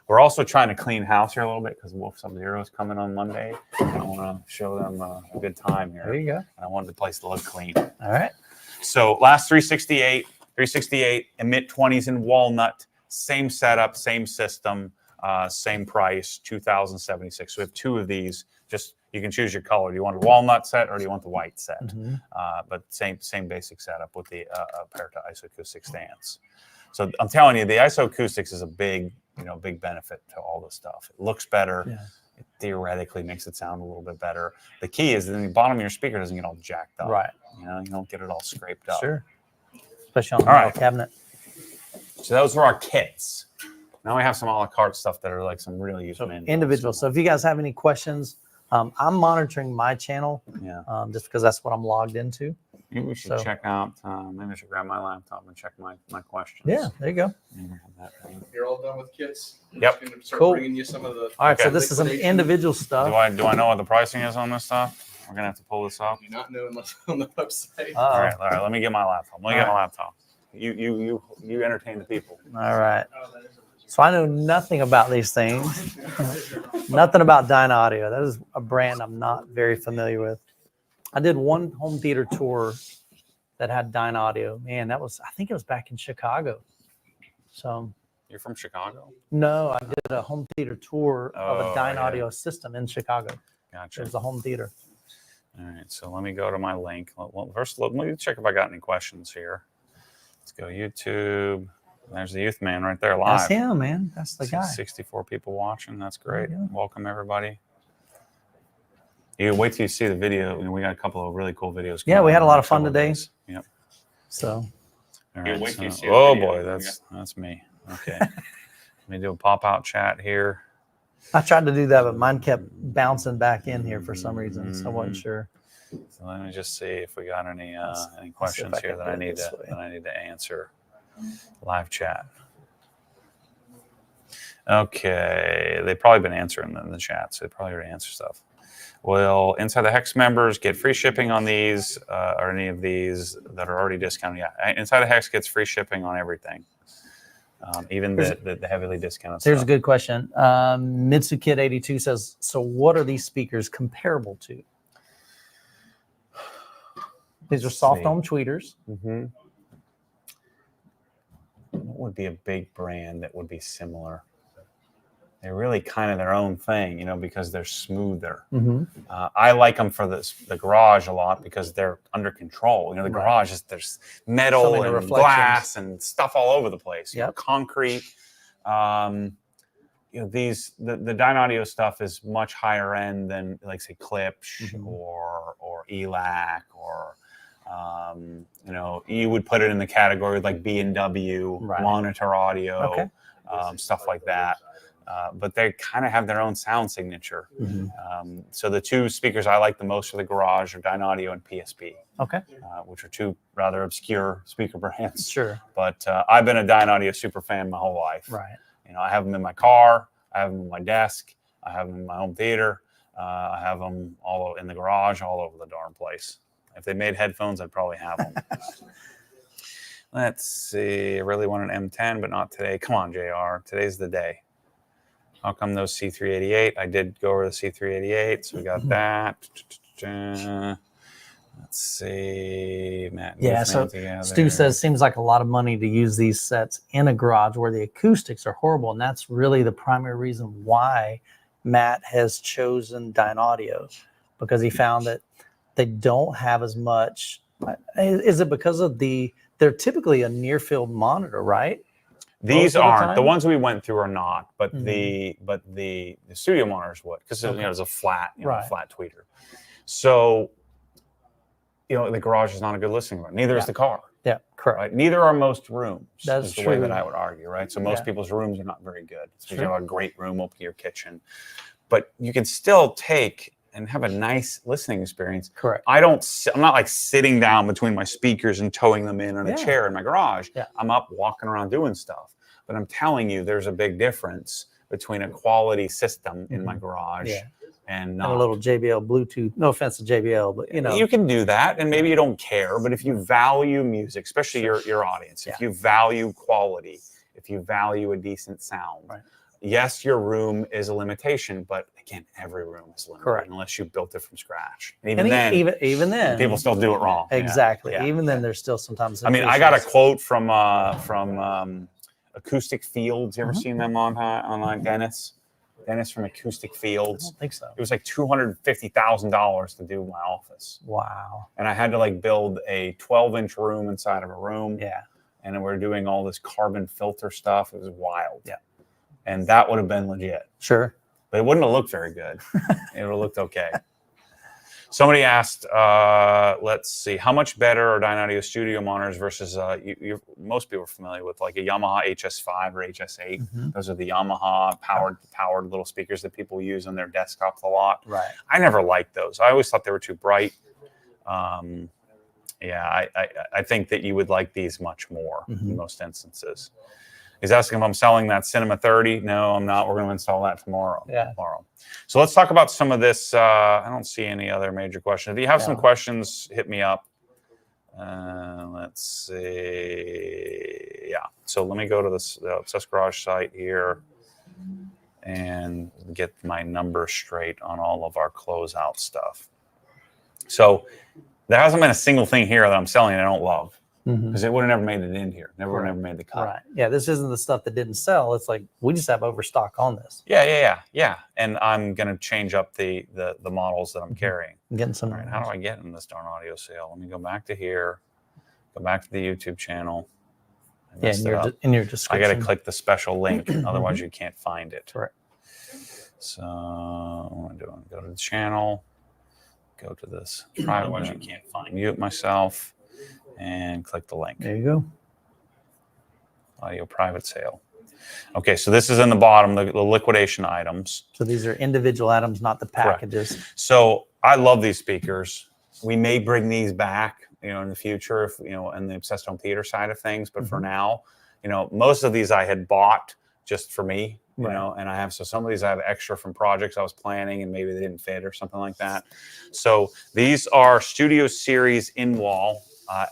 S1: We're also trying to clean house here a little bit because Wolf Sub-Zero is coming on Monday. I want to show them a good time here.
S2: There you go.
S1: And I wanted the place to look clean.
S2: All right.
S1: So last 368, Emit 20s in walnut, same setup, same system, same price, 2,076. So we have two of these. Just you can choose your color. Do you want a walnut set or do you want the white set? But same basic setup with the Aperto Isoacoustic stands. So I'm telling you, the Isoacoustics is a big benefit to all this stuff. It looks better.
S2: Yeah.
S1: It theoretically makes it sound a little bit better. The key is that the bottom of your speaker doesn't get all jacked up.
S2: Right.
S1: You don't get it all scraped up.
S2: Sure. Especially on the
S1: All
S2: metal
S1: right.
S2: cabinet.
S1: So those are our kits. Now we have some a la carte stuff that are like some really useful
S2: Individual. So if you guys have any questions, I'm monitoring my channel just because that's what I'm logged into.
S1: Maybe we should check out. Maybe I should grab my laptop and check my questions.
S2: Yeah, there you go.
S4: You're all done with kits? I'm
S1: Yep.
S4: just gonna start
S2: Cool.
S4: bringing you some of the.
S2: All right, so
S1: Okay.
S2: this is some
S4: liquidation.
S2: individual stuff.
S1: Do I know what the pricing is on this stuff? We're gonna have to pull this up.
S4: I do not know unless on the website.
S1: All right. Let me get my laptop.
S2: All right.
S1: You entertain the people.
S2: All right. So I know nothing about these things. Nothing about Dyna Audio. That is a brand I'm not very familiar with. I did one home theater tour that had Dyna Audio. Man, I think it was back in Chicago. So
S1: You're from Chicago?
S2: no, I did a home theater tour of a
S1: Oh,
S2: Dyna
S1: yeah.
S2: Audio system in Chicago.
S1: Gotcha.
S2: It was a home theater.
S1: All right, so let me go to my link. Well, first, let me check if I got any questions here. Let's go YouTube. There's the youth man right there live.
S2: That's him, man. That's the guy.
S1: 64 people watching. That's great.
S2: Yeah.
S1: Welcome, everybody. You wait till you see the video. We got a couple of really cool videos.
S2: Yeah,
S1: coming
S2: we
S1: out
S2: had a
S1: in
S2: lot
S1: the
S2: of fun
S1: next couple
S2: today.
S1: days. Yep.
S2: So
S1: All
S4: Yeah,
S1: right,
S4: wait till you
S1: so-
S4: see the
S1: oh
S4: video.
S1: boy, that's me. Okay. Let me do a pop-out chat here.
S2: I tried to do that, but mine kept bouncing back in here for some reason. So I wasn't sure.
S1: So let me just see if we got any
S2: Let's see if
S1: questions
S2: I
S1: here
S2: can
S1: that
S2: do
S1: I
S2: it
S1: need
S2: this
S1: to
S2: way.
S1: that I need to answer. Live chat. Okay, they've probably been answering them in the chat, so they probably already answer stuff. Will Inside the Hex members get free shipping on these or any of these that are already discounted? Yeah, Inside the Hex gets free shipping on everything, even the heavily discounted
S2: Here's a
S1: stuff.
S2: good question. Mitsukid 82 says, so what are these speakers comparable to? These are soft dome tweeters.
S1: Mm-hmm. What would be a big brand that would be similar? They're really kind of their own thing, because they're smoother.
S2: Mm-hmm.
S1: I like them for the garage a lot because they're under control. The
S2: Right.
S1: garage there's
S2: So
S1: metal
S2: many
S1: and
S2: reflections.
S1: glass and stuff all over the place.
S2: Yep.
S1: Concrete. The Dyna Audio stuff is much higher end than like say Klipsch
S2: Mhm.
S1: or ELAC or you would put it in the category like B&W,
S2: Right.
S1: Monitor Audio,
S2: Okay.
S1: stuff like that. But they kind of have their own sound signature.
S2: Mm-hmm.
S1: So the two speakers I like the most for the garage are Dyna Audio and PSP,
S2: Okay.
S1: which are two rather obscure speaker brands.
S2: Sure.
S1: But I've been a Dyna Audio super fan my whole life.
S2: Right.
S1: I have them in my car. I have them in my desk. I have them in my home theater. I have them all in the garage, all over the darn place. If they made headphones, I'd probably have them. Let's see. I really want an M10, but not today. Come on, JR. Today's the day. How come those C388? I did go over the C388, so we got that. Let's see. Matt.
S2: Yeah, so Stu says seems like a lot of money to use these sets in a garage where the acoustics are horrible, and that's really the primary reason why Matt has chosen Dyne Audio, because he found that they don't have as much. Is it because of they're typically a near field monitor, right?
S1: These aren't. The ones we went through are not, but the studio monitors would, because it's a flat, flat tweeter. So, the garage is not a good listening room. Neither is the car.
S2: Yeah, correct.
S1: Right? Neither are most rooms.
S2: That's
S1: the
S2: true.
S1: way that I would argue, right? So most people's rooms are not very good. So you have a great room, open your kitchen, but you can still take and have a nice listening experience.
S2: Correct.
S1: I'm not like sitting down between my speakers and towing them in on a chair in my garage. Yeah. I'm up walking around doing stuff. But I'm telling you, there's a big difference between a quality system in my garage and not.
S2: And a little JBL Bluetooth. No offense to JBL, but
S1: you can do that, and maybe you don't care. But if you value music, especially your audience, if you value quality, if you value a decent sound, yes, your room is a limitation. But again, every room is limited unless you built it from scratch. And even then, people still do it wrong.
S2: Exactly. Yeah. Even then, there's still sometimes.
S1: I mean, I got a quote from Acoustic Fields. You ever seen them online? Dennis from Acoustic Fields.
S2: I don't think so.
S1: It was like $250,000 to do my office.
S2: Wow.
S1: And I had to build a 12-inch room inside of a room.
S2: Yeah.
S1: And then we're doing all this carbon filter stuff. It was wild.
S2: Yeah.
S1: And that would have been legit.
S2: Sure.
S1: But it wouldn't have looked very good. It would have looked okay. Somebody asked, let's see, how much better are Dyne Audio studio monitors versus, most people are familiar with like a Yamaha HS5 or HS8. Those are the Yamaha powered little speakers that people use on their desktops a lot.
S2: Right.
S1: I never liked those. I always thought they were too bright. I think that you would like these much more in most instances. He's asking if I'm selling that Cinema 30. No, I'm not. We're going to install that tomorrow. Tomorrow. So let's talk about some of this. I don't see any other major questions. If you have some questions, hit me up. Let's see. Yeah. So let me go to the Obsessed Garage site here and get my numbers straight on all of our closeout stuff. So there hasn't been a single thing here that I'm selling that I don't love. Because it would have never made it in here. Never made the cut.
S2: Right. Yeah, this isn't the stuff that didn't sell. It's like we just have overstock on this.
S1: Yeah. And I'm gonna change up the models that I'm carrying.
S2: I'm getting some.
S1: All right, how do I get in this darn audio sale? Let me go back to here. Go back to the YouTube channel.
S2: Yeah, in your description.
S1: I got to click the special link, otherwise you can't find it.
S2: Correct.
S1: So what am I doing? Go to the channel. Go to this private. Otherwise you can't find. Mute myself. And click the link.
S2: There you go.
S1: Audio private sale. Okay, so this is in the bottom, the liquidation items.
S2: So these are individual items, not the packages.
S1: Correct. So I love these speakers. We may bring these back, in the future, if in the Obsessed Home Theater side of things. But for now, most of these I had bought just for me. And I have, so some of these I have extra from projects I was planning and maybe they didn't fit or something like that. So these are Studio Series in-wall.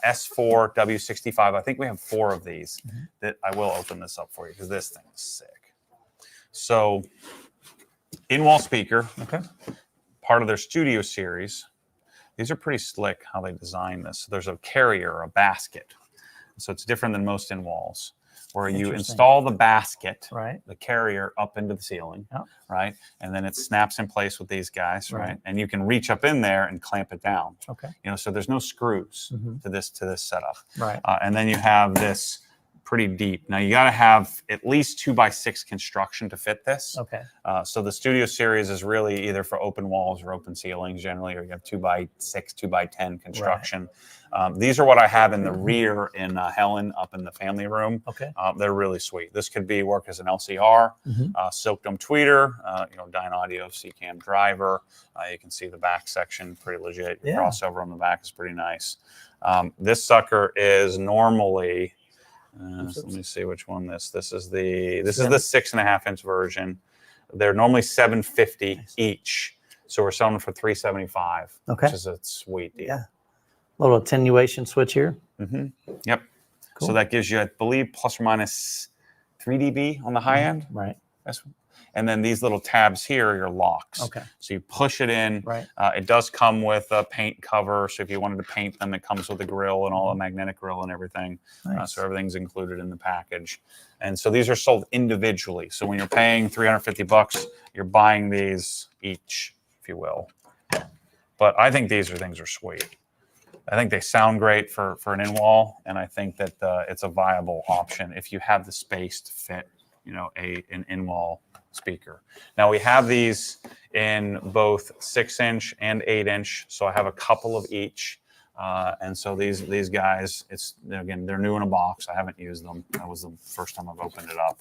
S1: S4 W65. I think we have 4 of these. That I will open this up for you because this thing is sick. So, in-wall speaker, part of their Studio Series. These are pretty slick how they design this. So there's a carrier, a basket. So it's different than most in-walls, where you install the basket, the carrier, up into the ceiling, right? And then it snaps in place with these guys, right? And you can reach up in there and clamp it down. Okay. So there's no screws to this setup. Right. And then you have this pretty deep. Now you got to have at least 2x6 construction to fit this. Okay. So the Studio Series is really either for open walls or open ceilings generally, or you have 2x6, 2x10 construction. These are what I have in the rear in Helen up in the family room. Okay. They're really sweet. This could work as an LCR, silk dome tweeter, Dyne Audio C-Cam driver. You can see the back section, pretty legit. Your crossover on the back is pretty nice. This sucker is normally, so let me see which one this is the 6.5-inch version. They're normally $750 each. So we're selling for $375, which is a sweet deal.
S2: Yeah. Little attenuation switch here.
S1: Yep.
S2: Cool.
S1: So that gives you, I believe, plus or minus 3 dB on the high end.
S2: Right.
S1: And then these little tabs here are your locks.
S2: Okay.
S1: So you push it in.
S2: Right.
S1: It does come with a paint cover. So if you wanted to paint them, it comes with a grill and all the magnetic grill and everything.
S2: Nice.
S1: So everything's included in the package. And so these are sold individually. So when you're paying $350, you're buying these each, if you will. But I think these things are sweet. I think they sound great for an in-wall, and I think that it's a viable option if you have the space to fit, you know, an in-wall speaker. Now we have these in both 6-inch and 8-inch, so I have a couple of each. And so these guys, again, they're new in a box. I haven't used them. That was the first time I've opened it up.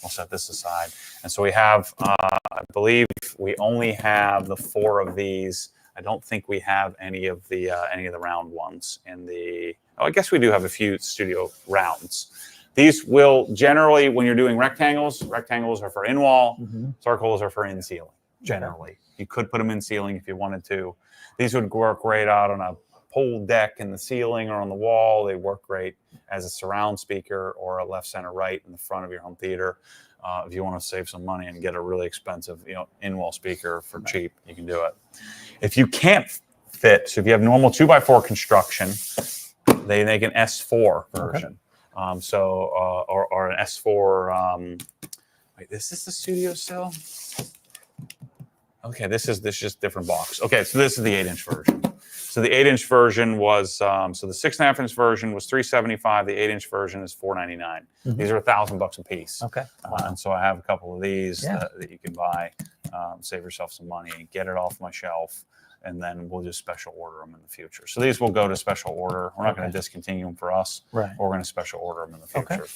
S1: I'll set this aside. And so we have, I believe we only have the 4 of these. I don't think we have any of the round ones in the. Oh, I guess we do have a few studio rounds. These will generally, when you're doing rectangles are for in-wall, circles are for in-ceiling. Generally, you could put them in ceiling if you wanted to. These would work great out on a pole deck in the ceiling or on the wall. They work great as a surround speaker or a left, center, right in the front of your home theater. If you want to save some money and get a really expensive, you know, in-wall speaker for cheap, you can do it. If you can't fit, so if you have normal 2x4 construction, they make an S4 version. Or an S4. Wait, is this the studio cell? Okay, this is just different box. Okay, so this is the 8-inch version. So the 8-inch version was so the 6.5-inch version was $375. The 8-inch version is $499. These are $1,000 a piece.
S2: Okay.
S1: And so I have a couple of these that you can buy, save yourself some money, get it off my shelf, and then we'll just special order them in the future. So these will go to special order. We're not going to discontinue them for us.
S2: Right.
S1: We're going to special order them in the future.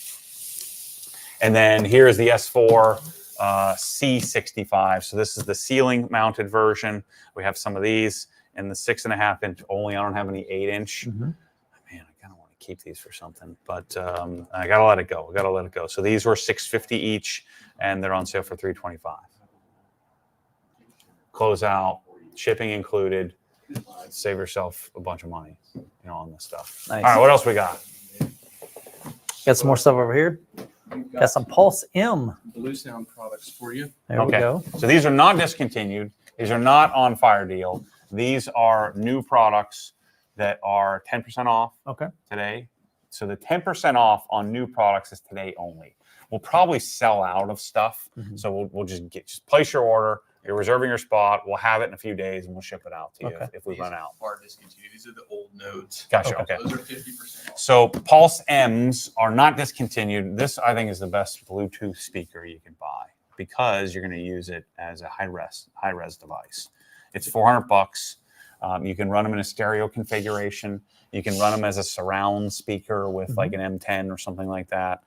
S1: And then here's the S4 C65. So this is the ceiling mounted version. We have some of these. And the 6.5-inch only. I don't have any 8-inch. Man, I kind of want to keep these for something, but I gotta let it go. So these were $650 each, and they're on sale for $325. Close out, shipping included. Save yourself a bunch of money, you know, on this stuff.
S2: Nice.
S1: All right, what else we got?
S2: Got some more stuff over here. Got some Pulse M.
S4: BlueSound products for you.
S2: There we go.
S1: So these are not discontinued. These are not on fire deal. These are new products that are 10% off today. So the 10% off on new products is today only. We'll probably sell out of stuff. So we'll just place your order. You're reserving your spot. We'll have it in a few days and we'll ship it out to you if we run out.
S4: Are discontinued. These are the old nodes.
S1: Gotcha. Okay.
S4: Those are 50% off.
S1: So Pulse M's are not discontinued. This, I think, is the best Bluetooth speaker you can buy because you're going to use it as a high-res device. It's $400. You can run them in a stereo configuration. You can run them as a surround speaker with like an M10 or something like that.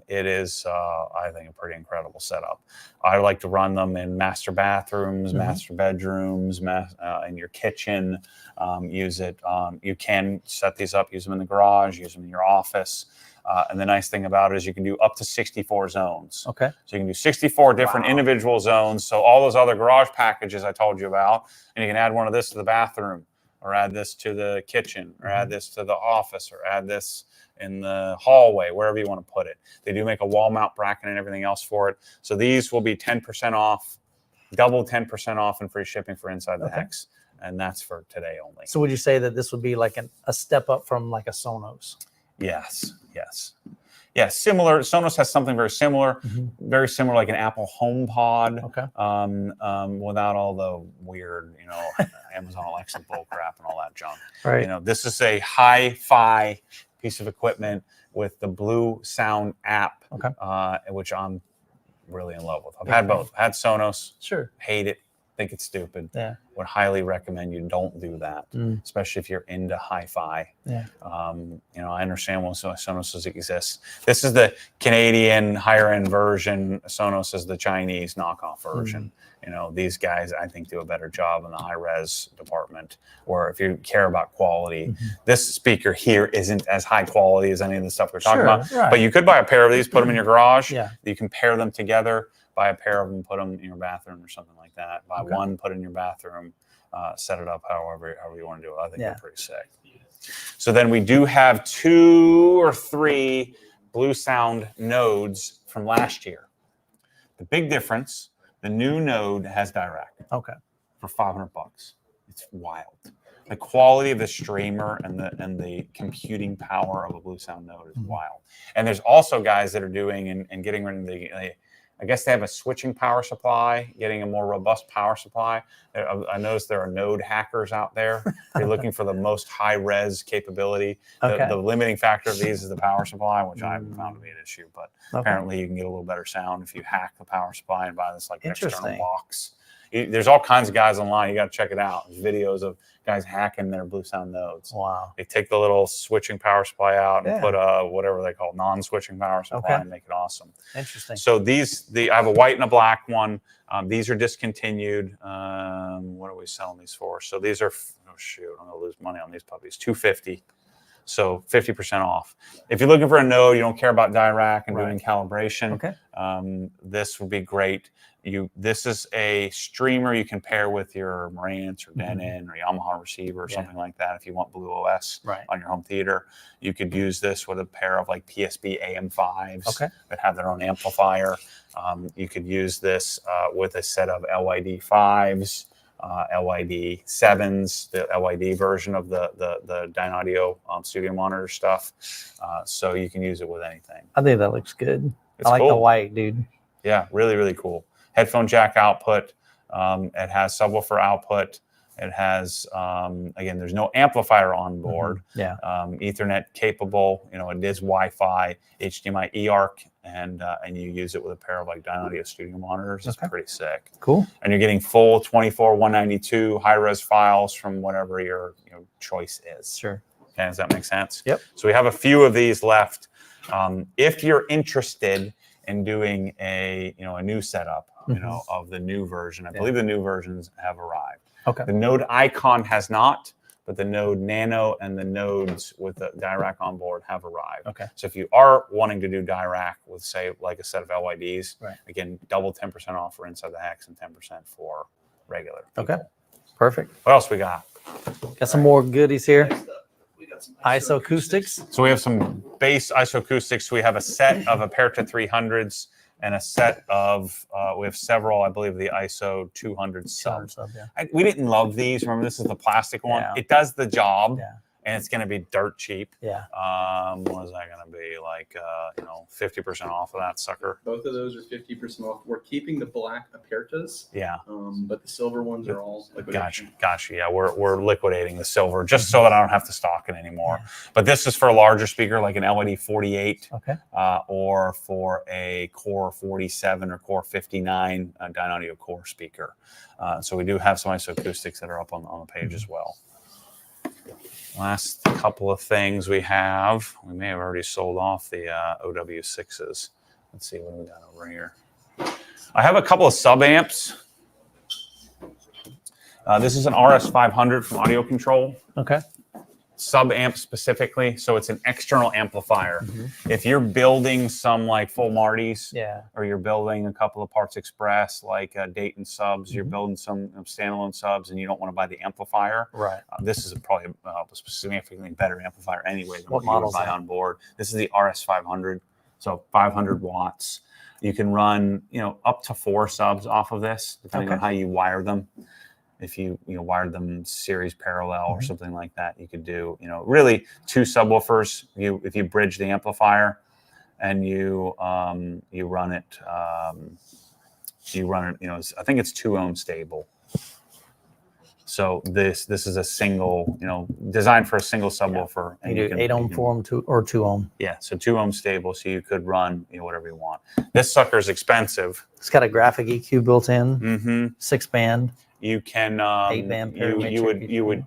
S1: It is, I think, a pretty incredible setup. I like to run them in master bathrooms, master bedrooms, in your kitchen. Use it. You can set these up, use them in the garage, use them in your office. And the nice thing about it is you can do up to 64 zones.
S2: Okay.
S1: So you can do 64 different individual zones. So all those other garage packages I told you about, and you can add one of this to the bathroom, or add this to the kitchen, or add this to the office, or add this in the hallway, wherever you want to put it. They do make a wall mount bracket and everything else for it. So these will be 10% off, double 10% off and free shipping for inside the hex. And that's for today only.
S2: So would you say that this would be like a step up from like a Sonos?
S1: Yes. Yeah, similar. Sonos has something very similar, like an Apple HomePod. Without all the weird, you know, Amazon Alexa bull crap and all that junk.
S2: Right.
S1: You know, this is a hi-fi piece of equipment with the BlueSound app, which I'm really in love with. I've had both. Had Sonos.
S2: Sure.
S1: Hate it. Think it's stupid.
S2: Yeah.
S1: Would highly recommend you don't do that, especially if you're into hi-fi.
S2: Yeah.
S1: You know, I understand when Sonos exists. This is the Canadian higher-end version. Sonos is the Chinese knockoff version. You know, these guys, I think, do a better job in the high-res department, or if you care about quality. This speaker here isn't as high quality as any of the stuff we're talking about, but you could buy a pair of these, put them in your garage. You can pair them together. Buy a pair of them, put them in your bathroom or something like that. Buy one, put it in your bathroom, set it up however you want to do it. I think they're pretty sick. So then we do have 2 or 3 BlueSound nodes from last year. The big difference, the new node has direct.
S2: Okay.
S1: For $500. It's wild. The quality of the streamer and the computing power of a BlueSound node is wild. And there's also guys that are doing and getting rid of the, I guess they have a switching power supply, getting a more robust power supply. I noticed there are node hackers out there. They're looking for the most high res capability.
S2: Okay.
S1: The limiting factor of these is the power supply, which I haven't found to be an issue, but apparently you can get a little better sound if you hack the power supply and buy this like external box. There's all kinds of guys online. You got to check it out. There's videos of guys hacking their BlueSound nodes.
S2: Wow. They
S1: take the little switching power supply out and put a whatever they call non-switching power supply and make it awesome.
S2: Interesting.
S1: So I have a white and a black one. These are discontinued. What are we selling these for? So these are, oh shoot, I'm gonna lose money on these puppies. $250. So 50% off. If you're looking for a node, you don't care about DIRAC and doing calibration. This would be great. This is a streamer you can pair with your Marantz or Denon or Yamaha receiver or something like that. If you want Blue OS on your home theater, you could use this with a pair of like PSB AM5s that have their own amplifier. You could use this with a set of LYD 5s. LYD 7s, the LYD version of the Dynaudio studio monitor stuff. So you can use it with anything.
S2: I think that looks good.
S1: It's
S2: I like
S1: cool.
S2: the white, dude.
S1: Yeah, really, really cool. Headphone jack output. It has subwoofer output. It has, again, there's no amplifier on board. Ethernet capable. It is Wi-Fi, HDMI eARC, and you use it with a pair of like Dynaudio studio monitors. It's pretty sick.
S2: Cool. And
S1: you're getting full 24/192 high-res files from whatever your choice is.
S2: Sure.
S1: Okay, does that make sense?
S2: Yep.
S1: So we have a few of these left. If you're interested in doing a new setup, of the new version, I believe the new versions have arrived.
S2: Okay.
S1: The Node Icon has not, but the Node Nano and the nodes with the DIRAC on board have arrived.
S2: Okay.
S1: So if you are wanting to do DIRAC with, say, like a set of LYDs, again, double 10% off for Inside the Hex and 10% for regular people.
S2: Okay. Perfect.
S1: What else we got?
S2: Got some more goodies here. We got some ISO acoustics.
S1: So we have some bass ISO acoustics. We have a set of Aperta 300s. And a set of, we have several, I believe, the ISO 200 subs. We didn't love these. Remember, this is the plastic one. It does the job, and it's going to be dirt cheap. What is that going to be? Like, 50% off of that sucker.
S4: Both of those are 50% off. We're keeping the black Apertas. But the silver ones are all liquidation.
S1: Gotcha. Yeah, we're liquidating the silver just so that I don't have to stock it anymore. But this is for a larger speaker, like an LED 48, or for a Core 47 or Core 59 Dynaudio Core speaker. So we do have some ISO acoustics that are up on the page as well. Last couple of things we may have already sold off the OW6s. Let's see what we got over here. I have a couple of sub amps. This is an RS500 from Audio Control.
S2: Okay.
S1: Sub amp specifically, so it's an external amplifier. If you're building some like full Martys, or you're building a couple of Parts Express like Dayton subs, you're building some standalone subs, and you don't want to buy the amplifier. This is probably a significantly better amplifier anyway than what you would buy on board. This is the RS500, so 500 watts. You can run up to 4 subs off of this, depending on how you wire them. If you wired them series parallel or something like that, you could do really 2 subwoofers. If you bridge the amplifier and you run it, I think it's 2 ohm stable. So this is a single, designed for a single subwoofer.
S2: And you do 8 ohm, 4 ohm, 2 ohm.
S1: Yeah, so 2 ohm stable, so you could run whatever you want. This sucker's expensive.
S2: It's got a graphic EQ built in. 6 band.
S1: You can
S2: 8-band
S1: you would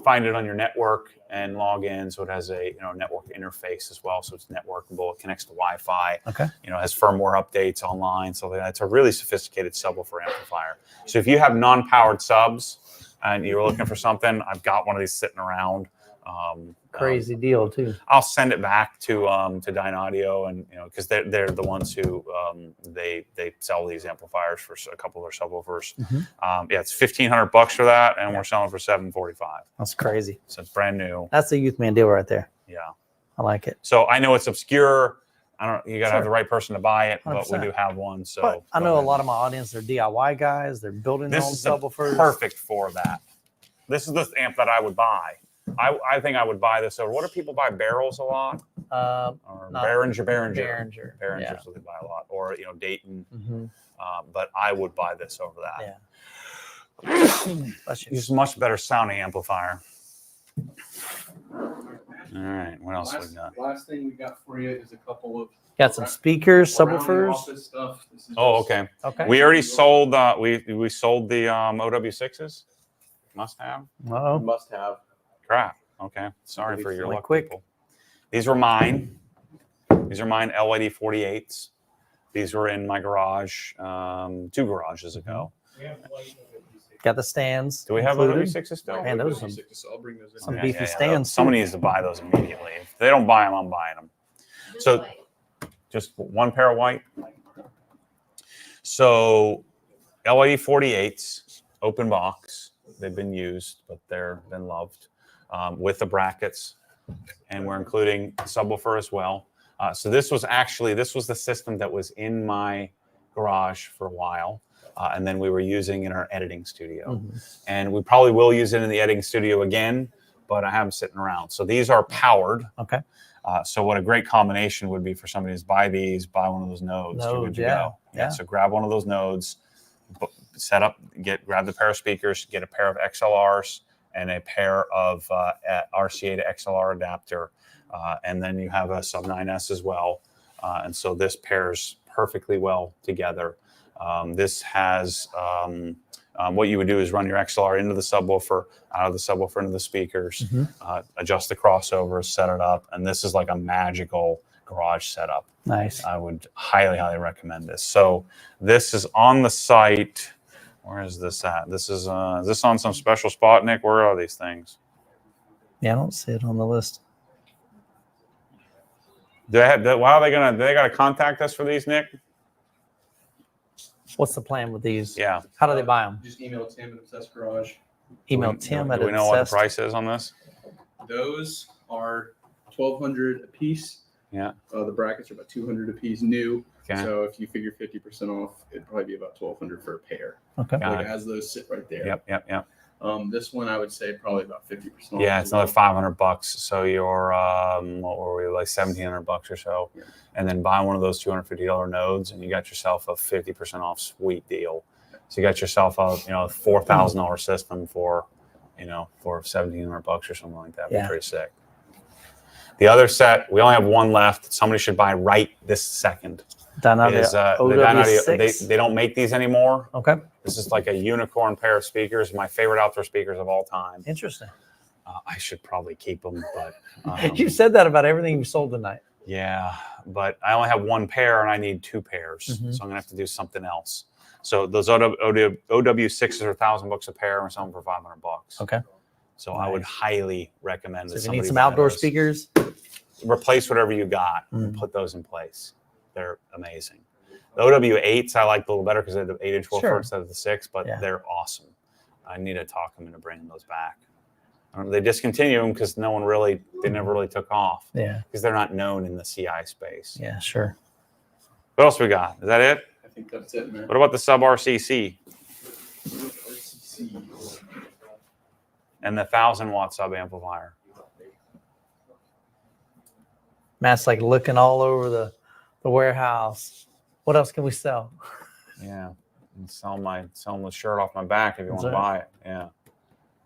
S1: find it on your network and log in, so it has a network interface as well, so it's networkable. It connects to Wi-Fi. Has firmware updates online, so it's a really sophisticated subwoofer amplifier. So if you have non-powered subs and you're looking for something, I've got one of these sitting around.
S2: Crazy deal too.
S1: I'll send it back to Dyne Audio, and because they're the ones who they sell these amplifiers for a couple of their subwoofers. Yeah, it's $1,500 for that, and we're selling for $745.
S2: That's crazy.
S1: So it's brand new.
S2: That's a youth man deal right there.
S1: Yeah,
S2: I like it.
S1: so I know it's obscure. I don't. You got to have
S2: Sure.
S1: the right person to buy it, but we
S2: 100%.
S1: do have one. So
S2: But I know a lot of my audience, they're DIY guys. They're building their own
S1: This is
S2: subwoofers.
S1: perfect for that. This is the amp that I would buy. I think I would buy this over. What do people buy? Barrels a lot, or
S2: not-
S1: Behringer.
S2: Behringer.
S1: Behringer's what they buy a lot, or Dayton.
S2: Mm-hmm.
S1: But I would buy this over that.
S2: Yeah.
S1: It's a much better sounding amplifier. All right, what else we got?
S4: Last thing we got for you is a couple of
S2: Got some speakers,
S4: around the
S2: subwoofers.
S4: office stuff. This is
S1: Oh,
S4: just-
S1: okay.
S2: Okay.
S1: We already sold. We sold the OW6s. Must have.
S2: Uh-oh.
S4: Must have.
S1: Crap. Okay. Sorry for your
S2: Really
S1: luck,
S2: quick.
S1: people. These were mine. These are mine LID 48s. These were in my garage 2 garages ago.
S3: We have white OW6.
S2: Got the stands.
S1: Do we have
S2: included.
S1: OW6s still?
S2: Man, those are
S4: So I'll bring those in.
S2: some beefy stands, too.
S1: Somebody needs to buy those immediately. If they don't buy them, I'm buying them. So just one pair of white. So LID 48s, open box. They've been used, but they're been loved with the brackets. And we're including subwoofer as well. So this was the system that was in my garage for a while. And then we were using in our editing studio. And we probably will use it in the editing studio again, but I have them sitting around. So these are powered.
S2: Okay.
S1: So what a great combination would be for somebody is buy one of those nodes. You're good to go.
S2: Yeah.
S1: So grab one of those nodes, set up, grab the pair of speakers, get a pair of XLRs and a pair of RCA to XLR adapter. And then you have a Sub 9S as well. And so this pairs perfectly well together. This has what you would do is run your XLR into the subwoofer, out of the subwoofer into the speakers, adjust the crossovers, set it up, and this is like a magical garage setup.
S2: Nice.
S1: I would highly, highly recommend this. So this is on the site. Where is this at? Is this on some special spot, Nick? Where are these things?
S2: Yeah, I don't see it on the list.
S1: Do they got to contact us for these, Nick?
S2: What's the plan with these?
S1: Yeah.
S2: How do they buy them?
S4: Just email Tim at Obsessed Garage.
S2: Email Tim at
S1: Do we know what the
S2: Obsessed.
S1: price is on this?
S4: Those are $1,200 a piece.
S1: Yeah.
S4: The brackets are about $200 a piece new.
S1: Okay.
S4: So if you figure 50% off, it'd probably be about $1,200 for a pair.
S2: Okay.
S1: Got
S4: Like
S1: it.
S4: as those sit right there.
S1: Yep.
S4: This one I would say probably about 50% off.
S1: Yeah, it's another $500. So you're what were we, like $1,700 or so,
S4: Yeah.
S1: and then buy one of those $250 nodes, and you got yourself a 50% off sweet deal. So you got yourself a $4,000 system for $1,700 or something like that.
S2: Yeah.
S1: Be pretty sick. The other set, we only have one left. Somebody should buy right this second.
S2: Dyne Audio
S1: Is the Dyne Audio,
S2: OW6.
S1: they don't make these anymore.
S2: Okay.
S1: This is like a unicorn pair of speakers. My favorite outdoor speakers of all time.
S2: Interesting.
S1: I should probably keep them, but
S2: You said that about everything you sold tonight.
S1: yeah, but I only have one pair and I need 2 pairs, so
S2: Mhm.
S1: I'm gonna have to do something else. So those OW6s are $1,000 a pair, and we're selling for $500.
S2: Okay.
S1: So I would
S2: Nice.
S1: highly recommend
S2: So
S1: that
S2: if you need
S1: somebody
S2: some
S1: buy
S2: outdoor
S1: those.
S2: speakers,
S1: Replace whatever you got and
S2: Mhm.
S1: put those in place. They're amazing. The OW8s I like a little better because they're the 8-inch woofer
S2: Sure.
S1: instead of the 6, but
S2: Yeah.
S1: they're awesome. I need to talk them into bringing those back. They discontinue them because they never really took off
S2: yeah,
S1: because they're not known in the CI space.
S2: yeah, sure.
S1: What else we got? Is that it?
S4: I think that's it, man.
S1: What about the sub RCC
S4: RCC.
S1: and the 1,000-watt sub amplifier?
S2: Matt's like looking all over the warehouse. What else can we sell?
S1: Yeah, and sell the shirt off my back if you want to
S2: That's
S1: buy it. Yeah,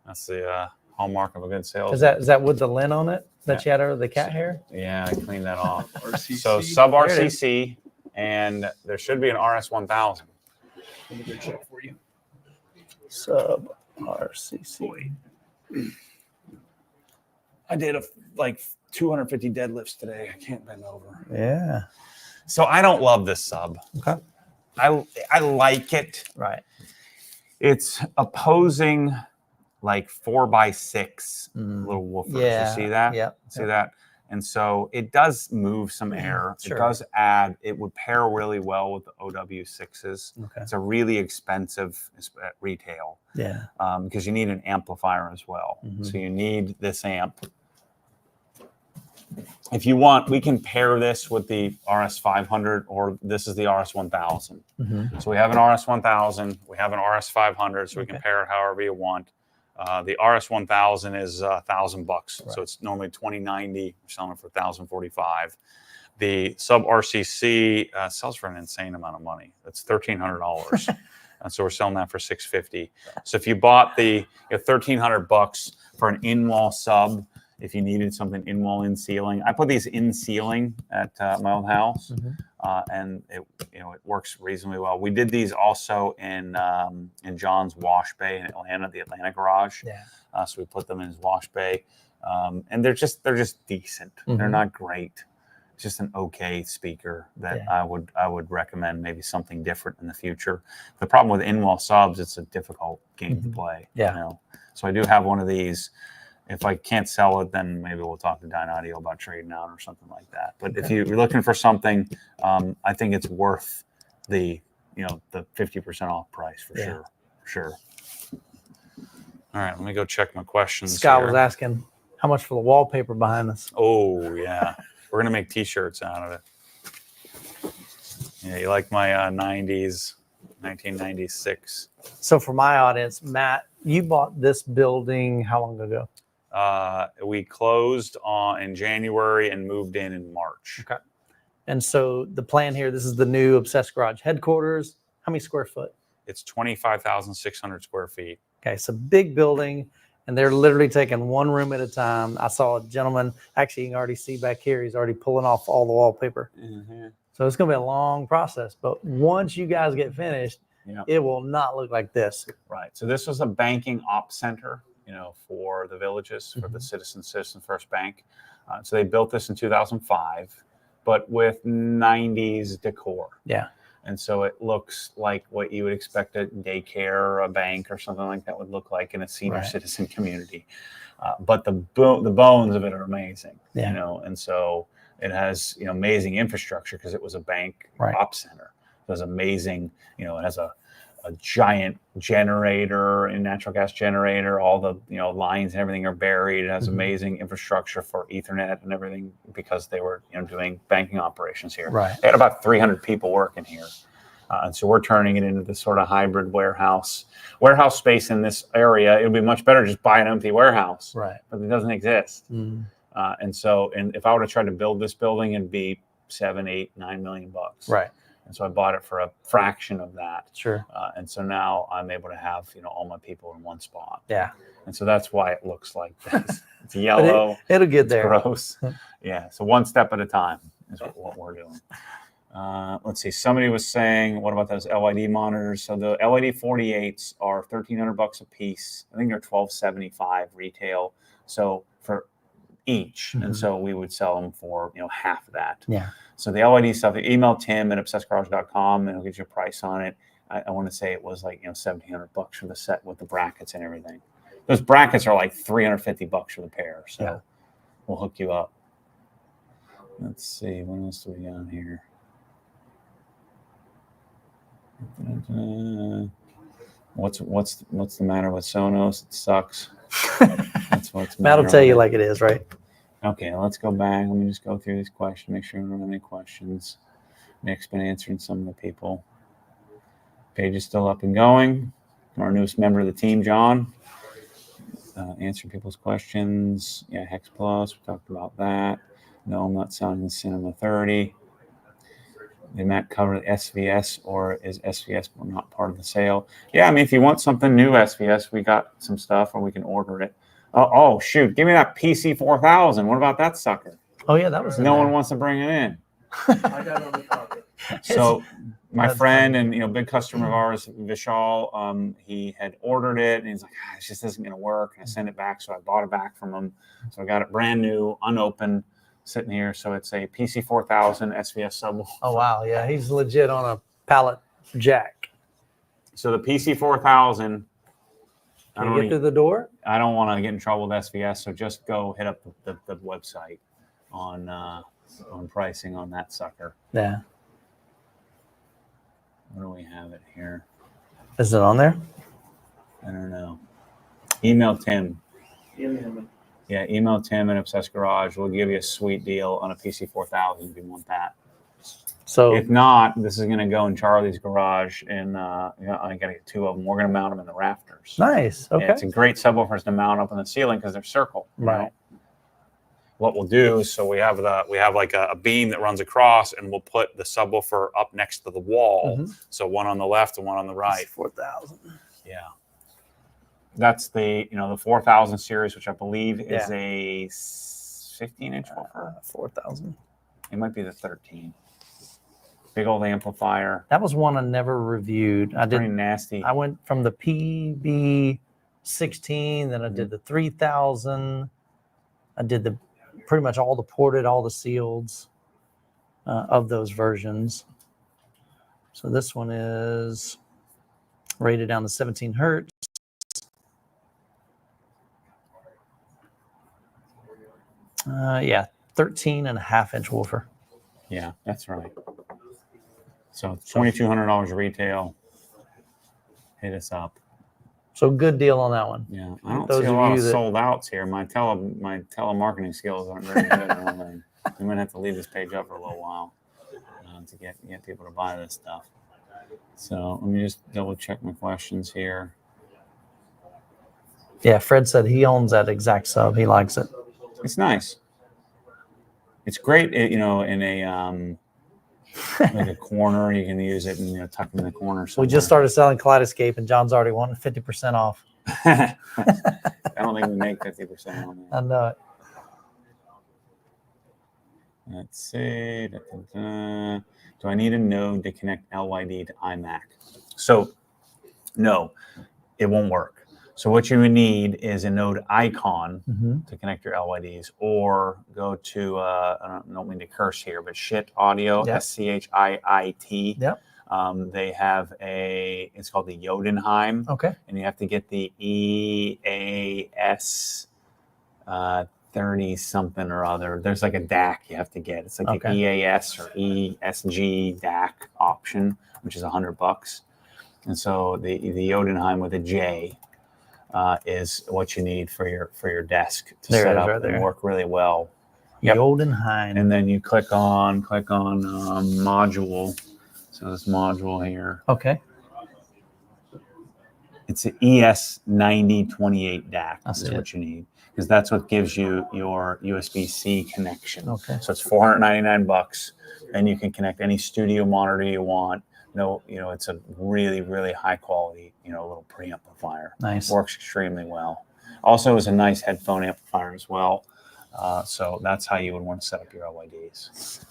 S1: that's the hallmark of a good sales.
S2: Is that with the lint on it that you had over the cat hair?
S1: Yeah, I cleaned that off.
S4: RCC.
S1: So sub
S2: There it is.
S1: RCC, and there should be an RS1000.
S4: Let me go check for you.
S2: Sub RCC.
S1: I did like 250 deadlifts today. I can't bend over.
S2: Yeah.
S1: So I don't love this sub.
S2: Okay.
S1: I like it.
S2: Right.
S1: It's opposing like 4x6 little woofers.
S2: Yeah.
S1: You see that?
S2: Yeah.
S1: See that? And so it does move some air.
S2: Sure.
S1: It does add, it would pair really well with the OW6s.
S2: Okay.
S1: It's a really expensive at retail.
S2: Yeah.
S1: Because you need an amplifier as well. So you need this amp. If you want, we can pair this with the RS500, or this is the RS1000. So we have an RS1000, we have an RS500, so we can pair it however you want. The RS1000 is $1,000, so it's normally $2,090. We're selling it for $1,045. The Sub RCC sells for an insane amount of money. That's $1,300, and so we're selling that for $650. So if you bought the $1,300 for an in-wall sub, if you needed something in-wall in ceiling, I put these in ceiling at my old house, and it works reasonably well. We did these also in John's wash bay in Atlanta, the Atlanta garage.
S2: Yeah.
S1: So we put them in his wash bay, and they're just decent. They're not great. It's just an okay speaker that I would recommend maybe something different in the future. The problem with in-wall subs, it's a difficult game to play.
S2: Yeah.
S1: So I do have one of these. If I can't sell it, then maybe we'll talk to Dyne Audio about trading out or something like that. But if you're looking for something, I think it's worth the 50% off price for sure. Sure. All right, let me go check my questions.
S2: Scott
S1: here.
S2: was asking how much for the wallpaper behind us.
S1: Oh yeah, we're gonna make T-shirts out of it. Yeah, you like my 90s, 1996.
S2: So for my audience, Matt, you bought this building how long ago?
S1: We closed in January and moved in March.
S2: Okay. And so the plan here, this is the new Obsessed Garage headquarters. How many square foot?
S1: It's 25,600 square feet.
S2: Okay, so big building, and they're literally taking one room at a time. I saw a gentleman, actually you can already see back here, he's already pulling off all the wallpaper. So it's gonna be a long process, but once you guys get finished, it will not look like this.
S1: Right. So this was a banking ops center, for the villages, for the Citizen First Bank. So they built this in 2005, but with 90s decor.
S2: Yeah.
S1: And so it looks like what you would expect a daycare or a bank or something like that would look like in a senior citizen community. But the bones of it are amazing, and so it has amazing infrastructure because it was a bank ops center. It was amazing, it has a giant generator, a natural gas generator, all the lines and everything are buried. It has amazing infrastructure for Ethernet and everything because they were doing banking operations here.
S2: Right.
S1: They had about 300 people working here. And so we're turning it into this sort of hybrid warehouse space in this area. It would be much better just buy an empty warehouse,
S2: Right.
S1: but it doesn't exist. And if I were to try to build this building, it'd be $7, $8, $9 million.
S2: Right.
S1: And so I bought it for a fraction of that.
S2: Sure.
S1: And so now I'm able to have all my people in one spot.
S2: Yeah.
S1: And so that's why it looks like this. It's yellow.
S2: It'll get there.
S1: Gross. Yeah. So one step at a time is what we're doing. Let's see. Somebody was saying, what about those LED monitors? So the LED 48s are $1,300 a piece. I think they're $1,275 retail. So for each, and so we would sell them for half of that.
S2: Yeah.
S1: So the LED stuff, email Tim at obsessedgarage.com and he'll get you a price on it. I want to say it was like $1,700 for the set with the brackets and everything. Those brackets are like $350 for the pair. So we'll hook you up. Let's see, what else do we got here? What's the matter with Sonos? It sucks. That's what's
S2: Matt will tell you like it is, right?
S1: Okay, let's go back. Let me just go through these questions, make sure we don't have any questions. Nick's been answering some of the people. Page is still up and going. Our newest member of the team, John, answering people's questions. Yeah, Hex Plus, we talked about that. No, I'm not selling the Cinema 30. Did Matt cover the SVS, or is SVS not part of the sale? Yeah, I mean, if you want something new SVS, we got some stuff, or we can order it. Oh, shoot. Give me that PC4000. What about that sucker?
S2: Oh, yeah, that was
S1: No one wants to bring it in.
S3: I got it on the carpet.
S1: So my
S2: That's
S1: friend and big customer of ours, Vishal, he had ordered it, and he's like, it just isn't going to work. And I sent it back, so I bought it back from him. So I got it brand new, unopened, sitting here. So it's a PC4000 SVS subwoofer.
S2: Oh, wow. Yeah, he's legit on a pallet jack.
S1: So the PC4000 I
S2: Can
S1: don't
S2: you get through the door?
S1: I don't want to get in trouble with SVS, so just go hit up the website on pricing on that sucker.
S2: Yeah.
S1: Where do we have it here?
S2: Is it on there?
S1: I don't know. Email Tim.
S3: Email.
S1: Yeah, email Tim at Obsessed Garage. We'll give you a sweet deal on a PC4000 if you want that.
S2: So
S1: If not, this is going to go in Charlie's garage, and I got to get two of them. We're going to mount them in the rafters.
S2: nice.
S1: Yeah,
S2: Okay.
S1: it's a great subwoofers to mount up in the ceiling because they're circle. you
S2: Right.
S1: know? What we'll do is, so we have like a beam that runs across, and we'll put the subwoofer up next to the wall.
S2: Mhm.
S1: So one on the left and one on the right.
S2: 4,000.
S1: Yeah. That's the 4000 series, which I believe is
S2: Yeah.
S1: a 15-inch woofer.
S2: 4,000.
S1: It might be the 13. Big old amplifier.
S2: That was one I never reviewed. I
S1: Pretty
S2: did.
S1: nasty.
S2: I went from the PB16, then I did the 3,000. I did the pretty much all the ported, all the sealeds of those versions. So this one is rated down to 17 hertz. Yeah, 13.5-inch woofer.
S1: Yeah, that's right. So $2,200 retail. Hit us up.
S2: So good deal on that one.
S1: Yeah, I don't
S2: Those
S1: see a
S2: of
S1: lot
S2: you
S1: of
S2: that-
S1: sold outs here. My telemarketing skills aren't very good. I don't think. We might have to leave this page up for a little while to get people to buy this stuff. So let me just double check my questions here.
S2: Yeah, Fred said he owns that exact sub. He likes it.
S1: It's nice. It's great, in a like a corner. You can use it and tuck it in the corner.
S2: We just started selling Kaleidoscape, and John's already wanting 50% off.
S1: I don't think we make 50% on that.
S2: I know it.
S1: Let's see. Do I need a node to connect LYD to iMac? So, no, it won't work. So what you would need is a node icon to connect your LYDs, or go to I don't mean to curse here, but Shit Audio,
S2: Yep.
S1: SCHIIT.
S2: Yep.
S1: They have it's called the Jotunheim,
S2: Okay.
S1: and you have to get the EAS 30 something or other. There's like a DAC you have to get. It's like the EAS or ESG DAC option, which is $100. And so the Jotunheim with a J is what you need for your desk to set up and work really well.
S2: Yep. Jotunheim.
S1: And then you click on module. So this module here.
S2: Okay.
S1: It's an ES9028 DAC.
S2: That's
S1: what you need, because that's what gives you your USB-C connection.
S2: Okay.
S1: So it's $499, and you can connect any studio monitor you want. It's a really, really high quality, little preamplifier.
S2: Nice.
S1: Works extremely well. Also is a nice headphone amplifier as well. So that's how you would want to set up your LYDs.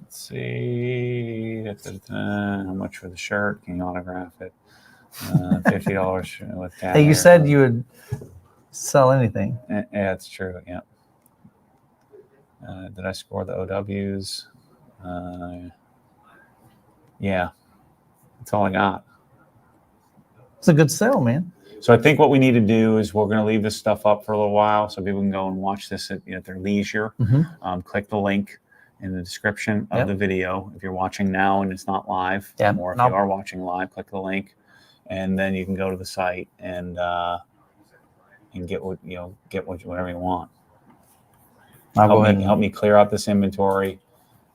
S1: Let's see. How much for the shirt? Can you autograph it? $50 with that.
S2: Hey, you said you would sell anything.
S1: Yeah, that's true. Yeah. Did I score the OWs? Yeah. That's all I got.
S2: It's a good sale, man.
S1: So I think what we need to do is we're going to leave this stuff up for a little while so people can go and watch this at their leisure. Click the link in the description of the video if you're watching now and it's not live, or if you are watching live, click the link, and then you can go to the site and get whatever you want. Help me clear out this inventory,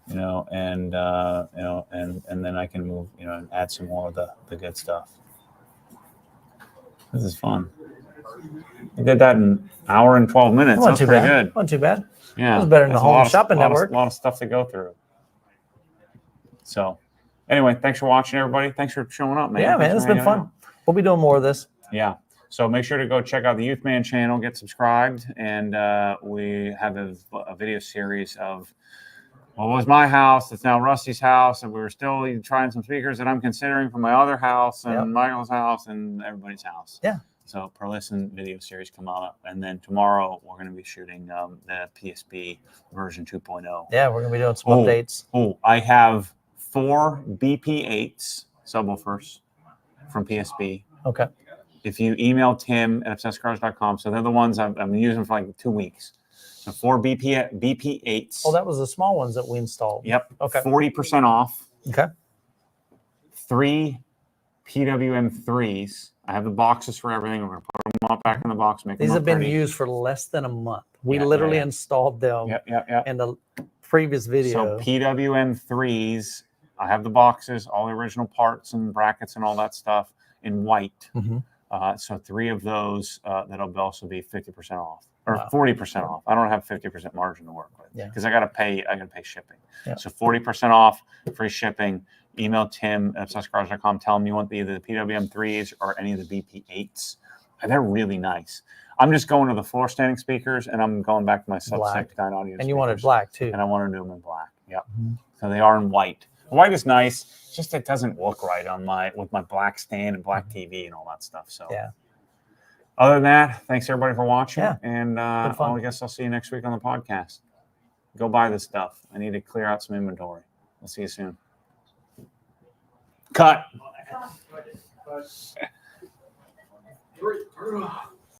S1: and then I can move, and add some more of the good stuff. This is fun. I did that in an hour and 12 minutes. That's pretty good.
S2: Wasn't too bad.
S1: Yeah,
S2: it was better than the Home Shopping Network.
S1: A lot of stuff to go through. So, anyway, thanks for watching, everybody. Thanks for showing up, man.
S2: Yeah, man, it's been fun. We'll be doing more of this.
S1: Yeah. So make sure to go check out the Youth Man channel, get subscribed, and we have a video series of what was my house. It's now Rusty's house, and we were still trying some speakers that I'm considering for my other house and Michael's house and everybody's house.
S2: Yeah.
S1: So per listen video series come out, and then tomorrow we're going to be shooting the PSP version 2.0.
S2: Yeah, we're going to be doing some updates.
S1: I have 4 BP8s subwoofers from PSP.
S2: Okay.
S1: if you email Tim at obsessedgarage.com, so they're the ones I've been using for like 2 weeks. So 4 BP8s.
S2: Oh, that was the small ones that we installed.
S1: Yep.
S2: Okay.
S1: 40% off.
S2: Okay.
S1: 3 PWM3s. I have the boxes for everything. We're going to put them up back in the box. Make
S2: These
S1: them
S2: have been
S1: pretty.
S2: used for less than a month. We
S1: Yeah,
S2: literally
S1: yeah.
S2: installed them
S1: Yep.
S2: in the previous video.
S1: So PWM3s, I have the boxes, all the original parts and brackets and all that stuff in white. So 3 of those that'll also be 50% off or 40% off. I don't have 50% margin to work with because I got to pay shipping.
S2: Yeah.
S1: So 40% off, free shipping. Email Tim at obsessedgarage.com. Tell him you want either the PWM3s or any of the BP8s. They're really nice. I'm just going to the floor standing speakers, and I'm going back to my sub-6 audio.
S2: And you wanted black too.
S1: And I wanted to do them in black. Yep. So they are in white. White is nice. It's just it doesn't look right on with my black stand and black TV and all that stuff. So
S2: yeah.
S1: Other than that, thanks everybody for watching.
S2: Yeah.
S1: And I guess I'll see you next week on the podcast. Go buy this stuff. I need to clear out some inventory. We'll see you soon. Cut.